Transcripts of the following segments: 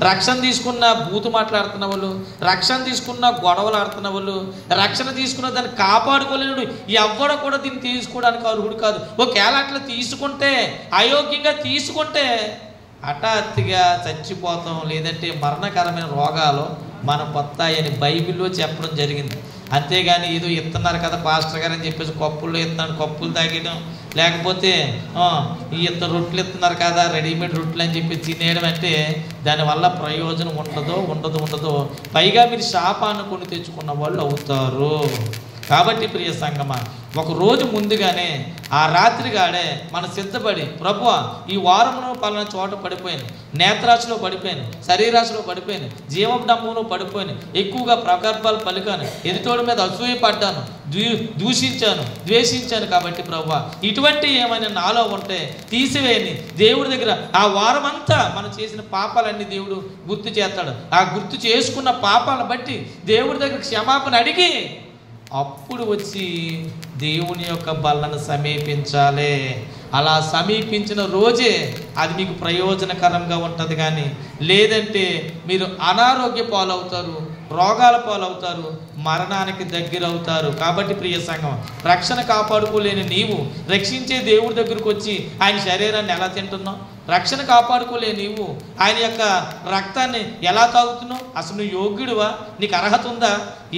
రక్షణ తీసుకున్న బూతు మాట్లాడుతున్న వాళ్ళు, రక్షణ తీసుకున్న గొడవలు ఆడుతున్న వాళ్ళు, రక్షణ తీసుకున్న దాన్ని కాపాడుకోలేడు ఎవడో కూడా దీన్ని తీసుకోవడానికి అర్హుడు కాదు. ఒకవేళ అట్లా తీసుకుంటే, అయోగ్యంగా తీసుకుంటే హఠాత్తుగా చచ్చిపోతాం, లేదంటే మరణకరమైన రోగాలు మనం వస్తాయని బైబిల్లో చెప్పడం జరిగింది. అంతేగాని ఏదో ఇస్తున్నారు కదా పాస్టర్ గారు అని చెప్పేసి కప్పుల్లో ఇస్తున్నాడు, కప్పులు తాగడం, లేకపోతే ఈ రొట్టెలు ఇస్తున్నారు కదా రెడీమేడ్ రొట్టెలు అని చెప్పి తినేయడం అంటే దానివల్ల ప్రయోజనం ఉండదో పైగా మీరు శాపాన్ని కొని తెచ్చుకున్న వాళ్ళు అవుతారు. కాబట్టి ప్రియ సంగమా, ఒక రోజు ముందుగానే ఆ రాత్రిగాడే మనం సిద్ధపడి, ప్రభువా ఈ వారంలో పలానా చోట పడిపోయాను, నేత్రాశలో పడిపోయాను, శరీరాశలో పడిపోయాను, జీవడంలో పడిపోయాను, ఎక్కువగా ప్రగల్భాలు పలికాను, ఎదుటోడి మీద అసూయ పడ్డాను, దూషించాను, ద్వేషించాను. కాబట్టి ప్రభువా ఇటువంటి ఏమైనా నాలో ఉంటే తీసివేయని దేవుడి దగ్గర ఆ వారం అంతా మనం చేసిన పాపాలన్నీ దేవుడు గుర్తు చేస్తాడు. ఆ గుర్తు చేసుకున్న పాపాలను బట్టి దేవుడి దగ్గర క్షమాపణ అడిగి అప్పుడు వచ్చి దేవుని యొక్క బల్లను సమీపించాలి. అలా సమీపించిన రోజే అది మీకు ప్రయోజనకరంగా ఉంటుంది. కానీ లేదంటే మీరు అనారోగ్య పాలవుతారు, రోగాల పాలవుతారు, మరణానికి దగ్గర అవుతారు. కాబట్టి ప్రియ సంఘం, రక్షణ కాపాడుకోలేని నీవు రక్షించే దేవుడి దగ్గరకు వచ్చి ఆయన శరీరాన్ని ఎలా తింటున్నావు? రక్షణ కాపాడుకోలే నీవు ఆయన యొక్క రక్తాన్ని ఎలా తాగుతున్నావు? అసలు నువ్వు యోగ్యుడువా? నీకు అర్హత ఉందా?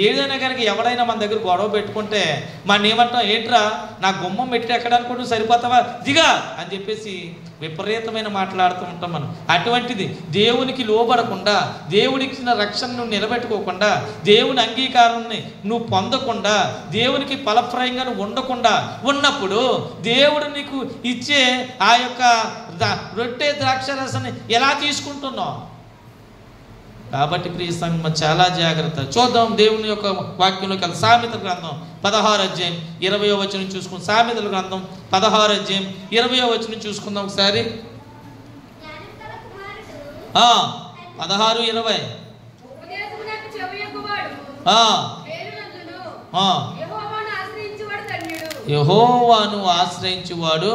ఏదైనా కనుక ఎవడైనా మన దగ్గర గొడవ పెట్టుకుంటే మన ఏమంటాం, ఏంట్రా నా గుమ్మం పెట్టి ఎక్కడానికి కూడా సరిపోతావా, దిగా అని చెప్పేసి విపరీతమైన మాట్లాడుతూ ఉంటాం మనం. అటువంటిది దేవునికి లోబడకుండా, దేవుడిచ్చిన రక్షణను నిలబెట్టుకోకుండా, దేవుని అంగీకారాన్ని నువ్వు పొందకుండా, దేవునికి ఫలప్రాయంగా నువ్వు ఉండకుండా ఉన్నప్పుడు దేవుడు నీకు ఇచ్చే ఆ యొక్క రొట్టె ద్రాక్షరసాన్ని ఎలా తీసుకుంటున్నావు? కాబట్టి ప్రియ సంఘం చాలా జాగ్రత్త. చూద్దాం దేవుని యొక్క వాక్యంలోకి వెళ్దాం. సామెతల గ్రంథం 16వ అధ్యాయం 20వ వచనం చూసుకుందాం. సామెతల గ్రంథం 16వ అధ్యాయం 20వ వచనం చూసుకుందాం ఒకసారి. 16:20 యెహోవాను ఆశ్రయించువాడు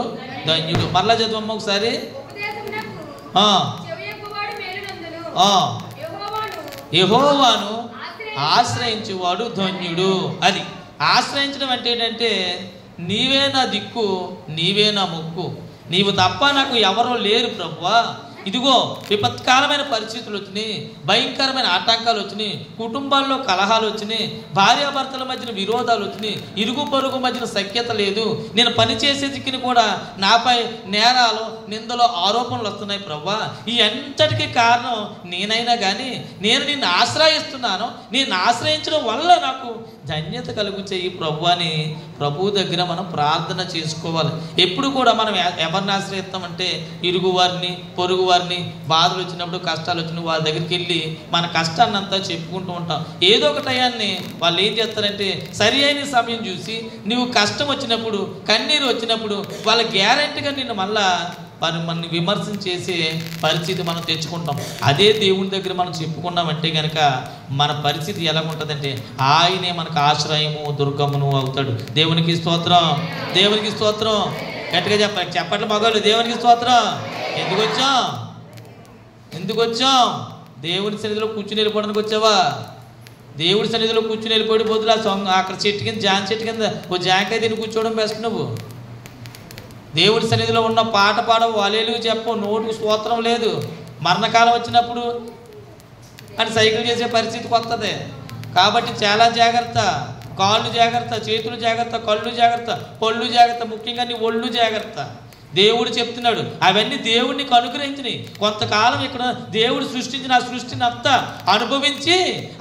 ధన్యుడు. మరలా చదవమ్మ ఒకసారి. యెహోవాను ఆశ్రయించువాడు ధన్యుడు. అది ఆశ్రయించడం అంటే ఏంటంటే, నీవే నా దిక్కు, నీవే నా మొక్కు, నీవు తప్ప నాకు ఎవరో లేరు ప్రభువా. ఇదిగో విపత్కాలమైన పరిస్థితులు వచ్చినాయి, భయంకరమైన ఆటంకాలు వచ్చినాయి, కుటుంబాల్లో కలహాలు వచ్చినాయి, భార్యాభర్తల మధ్యన విరోధాలు వచ్చినాయి, ఇరుగు పొరుగు మధ్యన సఖ్యత లేదు, నేను పనిచేసే దిక్కుని కూడా నాపై నేరాలు, నిందలు, ఆరోపణలు వస్తున్నాయి ప్రభువా. ఈ అంతటికి కారణం నేనైనా కానీ నేను నిన్ను ఆశ్రయిస్తున్నాను, నేను ఆశ్రయించడం వల్ల నాకు ధన్యత కలుగు చెయ్యి ప్రభు అని ప్రభువు దగ్గర మనం ప్రార్థన చేసుకోవాలి. ఎప్పుడు కూడా మనం ఎవరిని ఆశ్రయిస్తామంటే ఇరుగు వారిని, పొరుగు వారిని, బాధలు వచ్చినప్పుడు, కష్టాలు వచ్చినప్పుడు వాళ్ళ దగ్గరికి వెళ్ళి మన కష్టాన్ని అంతా చెప్పుకుంటూ ఉంటాం. ఏదో ఒక టయాన్ని వాళ్ళు ఏం చేస్తారంటే సరి అయిన సమయం చూసి నువ్వు కష్టం వచ్చినప్పుడు, కన్నీరు వచ్చినప్పుడు వాళ్ళ గ్యారెంటీగా నిన్ను మళ్ళా మనల్ని విమర్శన చేసే పరిస్థితి మనం తెచ్చుకుంటాం. అదే దేవుని దగ్గర మనం చెప్పుకున్నామంటే కనుక మన పరిస్థితి ఎలా ఉంటుందంటే ఆయనే మనకు ఆశ్రయము, దుర్గమును అవుతాడు. దేవునికి స్తోత్రం, దేవునికి స్తోత్రం. గట్టిగా చెప్పట్ల మగవాళ్ళు, దేవునికి స్తోత్రం. ఎందుకు వచ్చాం? దేవుని సన్నిధిలో కూర్చుని వెళ్ళిపోవడానికి వచ్చావా? దేవుడి సన్నిధిలో కూర్చుని వెళ్ళిపోయి బదులు అక్కడ చెట్టు కింద, జాన్ చెట్టు కింద ఓ జాంకాయ తిని కూర్చోవడం బెస్ట్. నువ్వు దేవుడి సన్నిధిలో ఉన్న పాట పాడవు, హల్లెలూయా చెప్పు, నోటికి స్తోత్రం లేదు. మరణకాలం వచ్చినప్పుడు అని సైకిల్ చేసే పరిస్థితికి వస్తుంది. కాబట్టి చాలా జాగ్రత్త. కాళ్ళు జాగ్రత్త, చేతులు జాగ్రత్త, కళ్ళు జాగ్రత్త, పళ్ళు జాగ్రత్త, ముఖ్యంగా నీ ఒళ్ళు జాగ్రత్త. దేవుడు చెప్తున్నాడు అవన్నీ దేవుడికి అనుగ్రహించినవి. కొంతకాలం ఇక్కడ దేవుడు సృష్టించిన ఆ సృష్టిని అంతా అనుభవించి,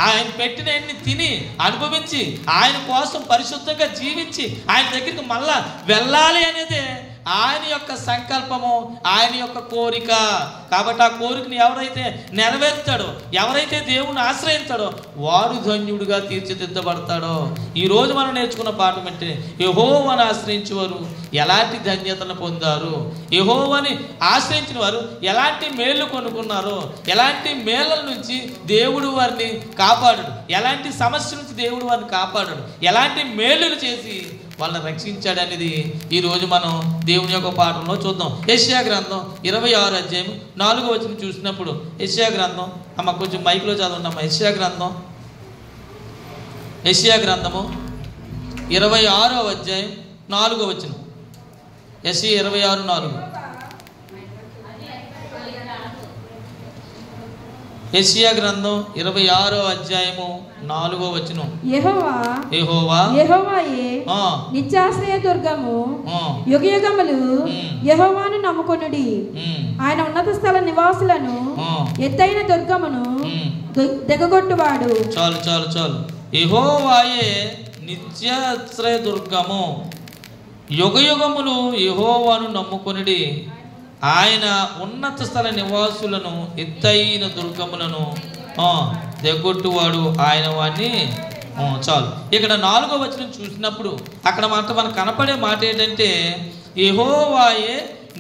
ఆయన పెట్టినవన్నీ తిని అనుభవించి, ఆయన కోసం పరిశుద్ధంగా జీవించి ఆయన దగ్గరికి మళ్ళా వెళ్ళాలి అనేది ఆయన యొక్క సంకల్పము, ఆయన యొక్క కోరిక. కాబట్టి ఆ కోరికని ఎవరైతే నెరవేర్తాడో, ఎవరైతే దేవుని ఆశ్రయించాడో వాడు ధన్యుడిగా తీర్చిదిద్దబడతాడో. ఈరోజు మనం నేర్చుకున్న పాఠం అంటే యెహోవాను ఆశ్రయించేవారు ఎలాంటి ధన్యతను పొందారు, యెహోవాని ఆశ్రయించిన వారు ఎలాంటి మేళ్ళు కొనుక్కున్నారో, ఎలాంటి మేళ్ళ నుంచి దేవుడు వారిని కాపాడడు, ఎలాంటి సమస్య నుంచి దేవుడు వారిని కాపాడడు, ఎలాంటి మేలులు చేసి వాళ్ళని రక్షించాడు అనేది ఈరోజు మనం దేవుని యొక్క పాఠంలో చూద్దాం. యెషయా గ్రంథం 26 అధ్యాయం 4వ వచనం చూసినప్పుడు, యెషయా గ్రంథం అమ్మ కొంచెం మైక్లో చదవండి. యెషయా గ్రంథము 26వ అధ్యాయం 4వ వచనం. యెషయా 26:4. యెషయా గ్రంథం 26వ అధ్యాయము 4వ వచనం. యెహోవాయే నిత్యాశ్రయ దుర్గము, యుగయుగములు యెహోవాను నమ్ముకొనుడి. ఆయన ఉన్నత స్థల నివాసులను ఎత్తైన దుర్గమును దిగగొట్టువాడు. చాలు. యెహోవాయే నిత్యాశ్రయ దుర్గము, యుగయుగములు యెహోవాను నమ్ముకొనుడి. ఆయన ఉన్నత స్థల నివాసులను ఎత్తైన దుర్గములను దిగొట్టువాడు ఆయన వాడిని. చాలు. ఇక్కడ 4వ వచనం చూసినప్పుడు అక్కడ మనకు కనపడే మాట ఏంటంటే, యెహోవాయే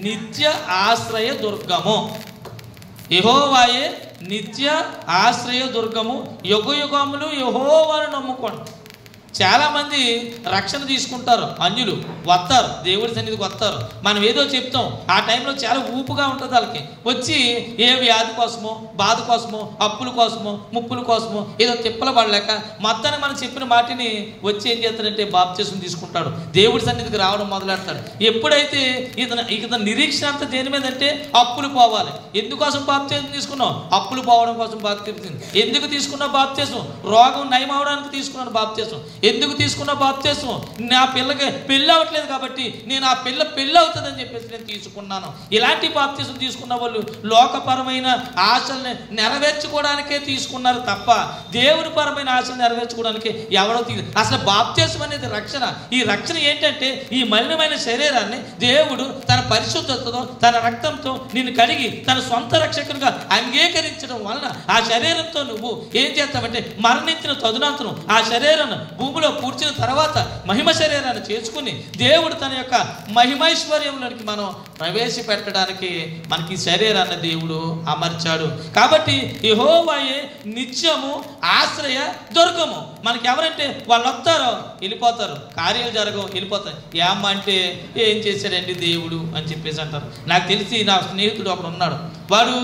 నిత్య ఆశ్రయ దుర్గము. యెహోవాయే నిత్య ఆశ్రయ దుర్గము, యుగయుగములు యెహోవాను నమ్ముకోండి. చాలామంది రక్షణ తీసుకుంటారు, అన్యులు వస్తారు, దేవుడి సన్నిధికి వస్తారు. మనం ఏదో చెప్తాం, ఆ టైంలో చాలా ఊపుగా ఉంటుంది వాళ్ళకి. వచ్చి ఏ వ్యాధి కోసమో, బాధ కోసమో, అప్పుల కోసమో, ముప్పుల కోసమో ఏదో తిప్పల పడలేక మొత్తాన్ని మనం చెప్పిన మాటిని వచ్చి ఏం చేస్తాడంటే బాప్తిసం తీసుకుంటాడు, దేవుడి సన్నిధికి రావడం మొదలెడతాడు. ఎప్పుడైతే ఇతను నిరీక్షణ అంతా దేని మీద అంటే అప్పులు పోవాలి. ఎందుకోసం బాప్తిసం తీసుకున్నావు? అప్పులు పోవడం కోసం బాప్తిసం. ఎందుకు తీసుకున్నావు బాప్తిసం? రోగం నయం అవడానికి తీసుకున్నాను బాప్తిసం. ఎందుకు తీసుకున్న బాప్తిసం? నా పిల్లకి పెళ్ళి అవ్వట్లేదు కాబట్టి నేను ఆ పిల్ల పెళ్ళి అవుతుందని చెప్పేసి నేను తీసుకున్నాను. ఇలాంటి బాప్తిసం తీసుకున్న వాళ్ళు లోకపరమైన ఆశల్ని నెరవేర్చుకోవడానికే తీసుకున్నారు తప్ప దేవుని పరమైన ఆశలు నెరవేర్చుకోవడానికి ఎవరో అసలు బాప్తిసం అనేది రక్షణ. ఈ రక్షణ ఏంటంటే ఈ మలినమైన శరీరాన్ని దేవుడు తన పరిశుద్ధతతో తన రక్తంతో నిన్ను కడిగి తన సొంత రక్షకునిగా అంగీకరించడం వలన ఆ శరీరంతో నువ్వు ఏం చేస్తావంటే మరణించిన తదునంతరం ఆ శరీరాన్ని భూమిలో పూడ్చిన తర్వాత మహిమ శరీరాన్ని చేసుకుని దేవుడు తన యొక్క మహిమైశ్వర్యంలోనికి మనం ప్రవేశపెట్టడానికి మనకి శరీరాన్ని దేవుడు అమర్చాడు. కాబట్టి యెహోవాయే నిత్యము ఆశ్రయ దుర్గము. మనకి ఎవరంటే వాళ్ళు వస్తారో వెళ్ళిపోతారు, కార్యాలు జరగవు, వెళ్ళిపోతారు. ఏమంటే ఏం చేశాడండి దేవుడు అని చెప్పేసి అంటారు. నాకు తెలిసి నా స్నేహితుడు ఒకడు ఉన్నాడు, వాడు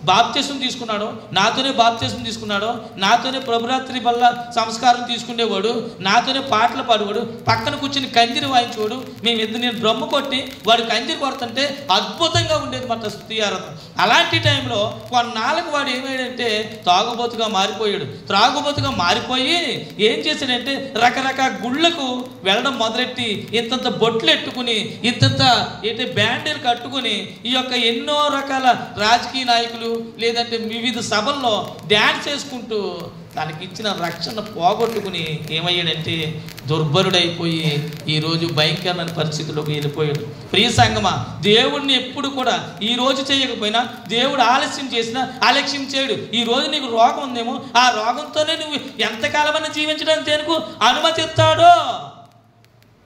బాప్తిసం తీసుకున్నాడు, నాతోనే బాప్తిసం తీసుకున్నాడు, నాతోనే ప్రభురాత్రి వల్ల సంస్కారం తీసుకునేవాడు, నాతోనే పాటలు పాడేవాడు, పక్కన కూర్చుని కందిరి వాయించేవాడు. నేను డ్రమ్ము కొట్టి వాడు కందిరి కొడుతుంటే అద్భుతంగా ఉండేది మాట స్తుతి ఆరాధన. అలాంటి టైంలో కొన్నాళ్ళకు వాడు ఏమయ్యాడంటే తాగుబోతుగా మారిపోయాడు. త్రాగుబోతుగా మారిపోయి ఏం చేశాడంటే రకరకాల గుళ్ళకు వెళ్ళడం మొదలెట్టి ఇంతంత బొట్లు ఎట్టుకుని ఇంతంత బ్యాండీలు కట్టుకుని ఈ యొక్క ఎన్నో రకాల రాజకీయ నాయకులు లేదంటే వివిధ సభల్లో డ్యాన్స్ చేసుకుంటూ తనకి ఇచ్చిన రక్షణ పోగొట్టుకుని ఏమయ్యాడంటే దుర్బలుడైపోయి ఈరోజు భయంకరమైన పరిస్థితుల్లోకి వెళ్ళిపోయాడు. ప్రియ సంగమా, దేవుడిని ఎప్పుడు కూడా ఈ రోజు చేయకపోయినా దేవుడు ఆలస్యం చేసినా ఆలస్యం చేయడు. ఈ రోజు నీకు రోగం ఉందేమో ఆ రోగంతోనే నువ్వు ఎంతకాలమైనా జీవించడానికి దేనికి అనుమతిస్తాడో.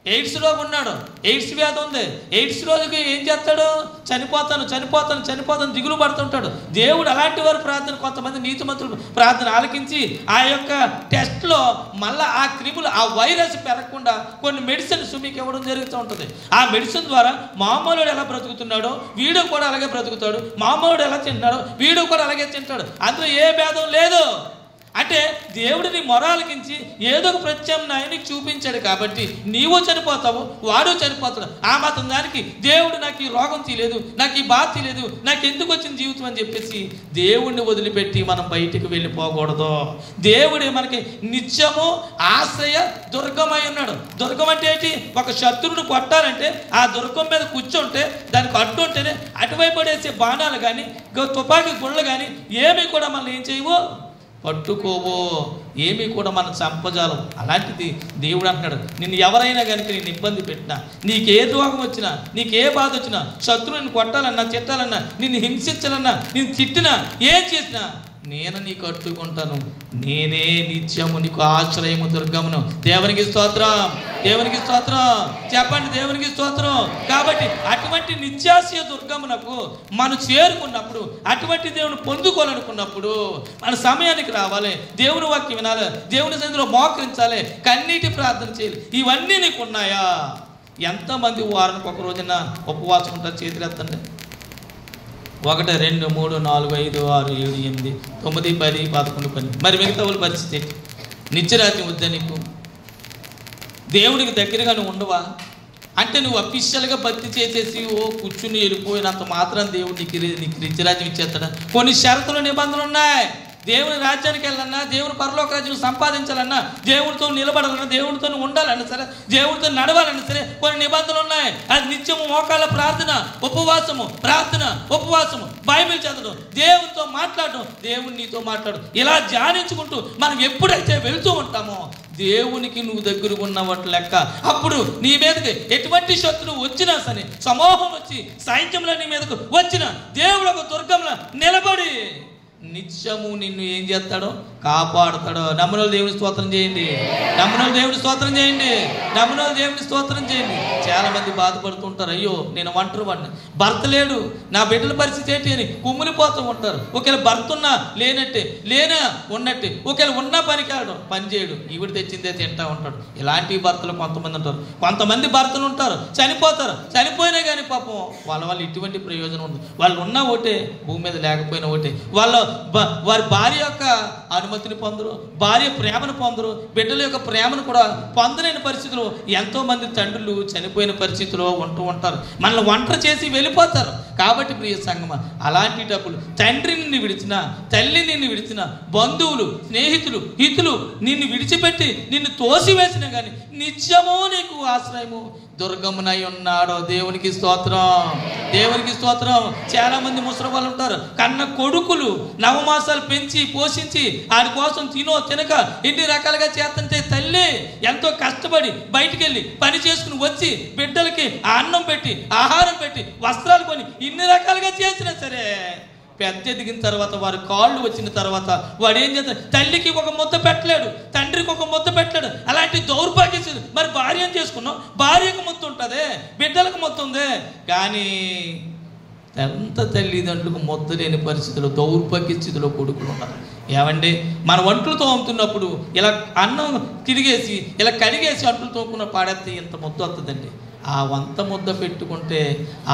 ఎయిడ్స్ రోగం ఉన్నాడు, ఎయిడ్స్ వ్యాధి ఉంది, ఎయిడ్స్ రోజుకి ఏం చేస్తాడు? చనిపోతాను దిగులు పడుతుంటాడు. దేవుడు అలాంటి వారు ప్రార్థన, కొంతమంది నీతిమంతులు ప్రార్థన ఆలకించి ఆ యొక్క టెస్ట్లో మళ్ళీ ఆ క్రిములు ఆ వైరస్ పెరగకుండా కొన్ని మెడిసిన్స్ మీకు ఇవ్వడం జరుగుతూ ఉంటుంది. ఆ మెడిసిన్ ద్వారా మామూలుడు ఎలా బ్రతుకుతున్నాడో వీడు కూడా అలాగే బ్రతుకుతాడు, మామూలుడు ఎలా తింటున్నాడో వీడు కూడా అలాగే తింటాడు. అందులో ఏ భేదం లేదు. అంటే దేవుడిని మొరాలకించి ఏదో ఒక ప్రత్యామ్నాయాన్ని చూపించాడు కాబట్టి నీవు చనిపోతావు, వాడు చనిపోతాడు. ఆ మాత్రం దానికి దేవుడు నాకు ఈ రోగం తీయలేదు, నాకు ఈ బాధ తీయలేదు, నాకు ఎందుకు వచ్చిన జీవితం అని చెప్పేసి దేవుడిని వదిలిపెట్టి మనం బయటికి వెళ్ళిపోకూడదు. దేవుడే మనకి నిత్యము ఆశ్రయ దుర్గమై ఉన్నాడు. దుర్గం అంటే ఏంటి? ఒక శత్రువుని కొట్టాలంటే ఆ దుర్గం మీద కూర్చుంటే దానికి అడ్డు ఉంటేనే అటువైపు పడేసే బాణాలు కానీ తుపాకీ గుళ్ళు కానీ ఏమీ కూడా మనల్ని ఏం చేయవు, పట్టుకోవో, ఏమీ కూడా మన చంపజాలం. అలాంటిది దేవుడు అంటున్నాడు, నిన్ను ఎవరైనా కనుక నేను ఇబ్బంది పెట్టినా, నీకే రోగం వచ్చినా, నీకే బాధ వచ్చినా, శత్రువుని కొట్టాలన్నా, తిట్టాలన్నా, నిన్ను హింసించాలన్నా, నిన్ను తిట్టినా, ఏం చేసినా నేను నీకు అట్టుకుంటాను. నేనే నిత్యము నీకు ఆశ్రయము దుర్గమును. దేవునికి స్తోత్రం, దేవునికి స్తోత్రం చెప్పండి, దేవునికి స్తోత్రం. కాబట్టి అటు అటువంటి నిత్యాశయ దుర్గమునకు మనం చేరుకున్నప్పుడు, అటువంటి దేవుని పొందుకోవాలనుకున్నప్పుడు మన సమయానికి రావాలి, దేవుని వాక్యం వినాలి, దేవుని సన్నిధిలో మోకరించాలి, కన్నీటి ప్రార్థన చేయాలి. ఇవన్నీ నీకు ఉన్నాయా? ఎంతమంది వారానికి ఒక రోజున ఉపవాసం ఉంటారు? చేతులు ఎత్తండి. 1 2 3 4 5 6 7 8 9 10 11 12. మరి మిగతా వాళ్ళ పరిస్థితి నిత్యరాజ్యం వద్దా నీకు? దేవుడికి దగ్గరగా నువ్వు ఉండవా? అంటే నువ్వు అఫీషియల్గా భక్తి చేసేసి కూర్చుని వెళ్ళిపోయినంత మాత్రం దేవుడు నీకు నిత్యరాజ్యం ఇచ్చేస్తాడా? కొన్ని షరతులు, నిబంధనలు ఉన్నాయి. దేవుని రాజ్యానికి వెళ్ళాలన్నా, దేవుని పరలోక రాజ్యం సంపాదించాలన్నా, దేవుడితో నిలబడాలన్నా, దేవుడితో ఉండాలన్నా సరే, దేవుడితో నడవాలన్నా సరే కొన్ని నిబంధనలు ఉన్నాయి. అది నిత్యము మోకాళ్ళ ప్రార్థన, ఉపవాసము, ప్రార్థన, ఉపవాసము, బైబిల్ చదవడం, దేవునితో మాట్లాడడం, దేవుడు నీతో మాట్లాడు. ఇలా ధ్యానించుకుంటూ మనం ఎప్పుడైతే వెళ్తూ ఉంటామో దేవునికి నువ్వు దగ్గరగా ఉన్నవాటి లెక్క. అప్పుడు నీ మీదకి ఎటువంటి శత్రువు వచ్చినా సరే, సమూహం వచ్చి సైన్యంలో నీ మీదకు వచ్చిన దేవుడు ఒక దుర్గంలో నిలబడి నిత్యము నిన్ను ఏం చేస్తాడో కాపాడుతాడో. నమ్మనోళ్ళు దేవుని స్తోత్రం చేయండి, నమ్మనోళ్ళు దేవుని స్తోత్రం చేయండి, నమ్మనోళ్ళు దేవుని స్తోత్రం చేయండి. చాలా మంది బాధపడుతుంటారు, అయ్యో నేను ఒంటరి వాడిని, భర్త లేడు, నా బిడ్డల పరిస్థితి ఏంటి అని కుమ్మిలిపోతూ ఉంటారు. ఒకవేళ భర్త ఉన్నా లేనట్టే, లేనా ఉన్నట్టే, ఒకవేళ ఉన్నా పని చేయడు, ఈవిడ తెచ్చిందే తింటా ఉంటాడు. ఇలాంటి భర్తలు కొంతమంది ఉంటారు. కొంతమంది భర్తలు ఉంటారు చనిపోతారు, చనిపోయినా కానీ పాపం వాళ్ళ ఇటువంటి ప్రయోజనం ఉండదు. వాళ్ళు ఉన్నా ఒకటే, భూమి మీద లేకపోయినా ఒకటే. వారి భార్య యొక్క అనుమతిని పొందరు, భార్య ప్రేమను పొందరు, బిడ్డల యొక్క ప్రేమను కూడా పొందలేని పరిస్థితుల్లో ఎంతోమంది తండ్రులు చనిపోయిన పరిస్థితిలో ఉంటూ ఉంటారు. మనల్ని ఒంటరి చేసి వెళ్ళిపోతారు. కాబట్టి ప్రియ సంగమా, అలాంటిటప్పుడు తండ్రి నిన్ను విడిచిన, తల్లి నిన్ను విడిచిన, బంధువులు, స్నేహితులు, హితులు నిన్ను విడిచిపెట్టి నిన్ను తోసివేసినా కానీ నిత్యము నీకు ఆశ్రయము దుర్గమునై ఉన్నాడో. దేవునికి స్తోత్రం, దేవునికి స్తోత్రం. చాలా మంది ముసలి వాళ్ళు ఉంటారు, కన్న కొడుకులు నవమాసాలు పెంచి పోషించి ఆడి కోసం తినక ఎన్ని రకాలుగా చేస్తుంటే తల్లి ఎంతో కష్టపడి బయటికి వెళ్ళి పని చేసుకుని వచ్చి బిడ్డలకి అన్నం పెట్టి, ఆహారం పెట్టి, వస్త్రాలు కొని ఇన్ని రకాలుగా చేసినా సరే పెద్ద ఎదిగిన తర్వాత, వారి కాళ్ళు వచ్చిన తర్వాత వాడు ఏం చేస్తాడు? తల్లికి ఒక ముద్ద పెట్టలేడు, తండ్రికి ఒక ముద్ద పెట్టలేడు. అలాంటి దౌర్భాగ్యం. మరి భార్యను చేసుకున్నావు, భార్యకు ముద్ద ఉంటుంది, బిడ్డలకు ముద్ద ఉంది, కానీ ఎంత తల్లిదండ్రులకు ముద్ద లేని పరిస్థితుల్లో, దౌర్భాగ్య స్థితిలో కొడుకులు ఉన్నారు. ఏమండి, మన వంటలు తోముతున్నప్పుడు ఇలా అన్నం తిరిగేసి ఇలా కడిగేసి అంట్లు తోముకున్న పాడేస్తే ఇంత ముద్ద వస్తుందండి. ఆ వంత ముద్ద పెట్టుకుంటే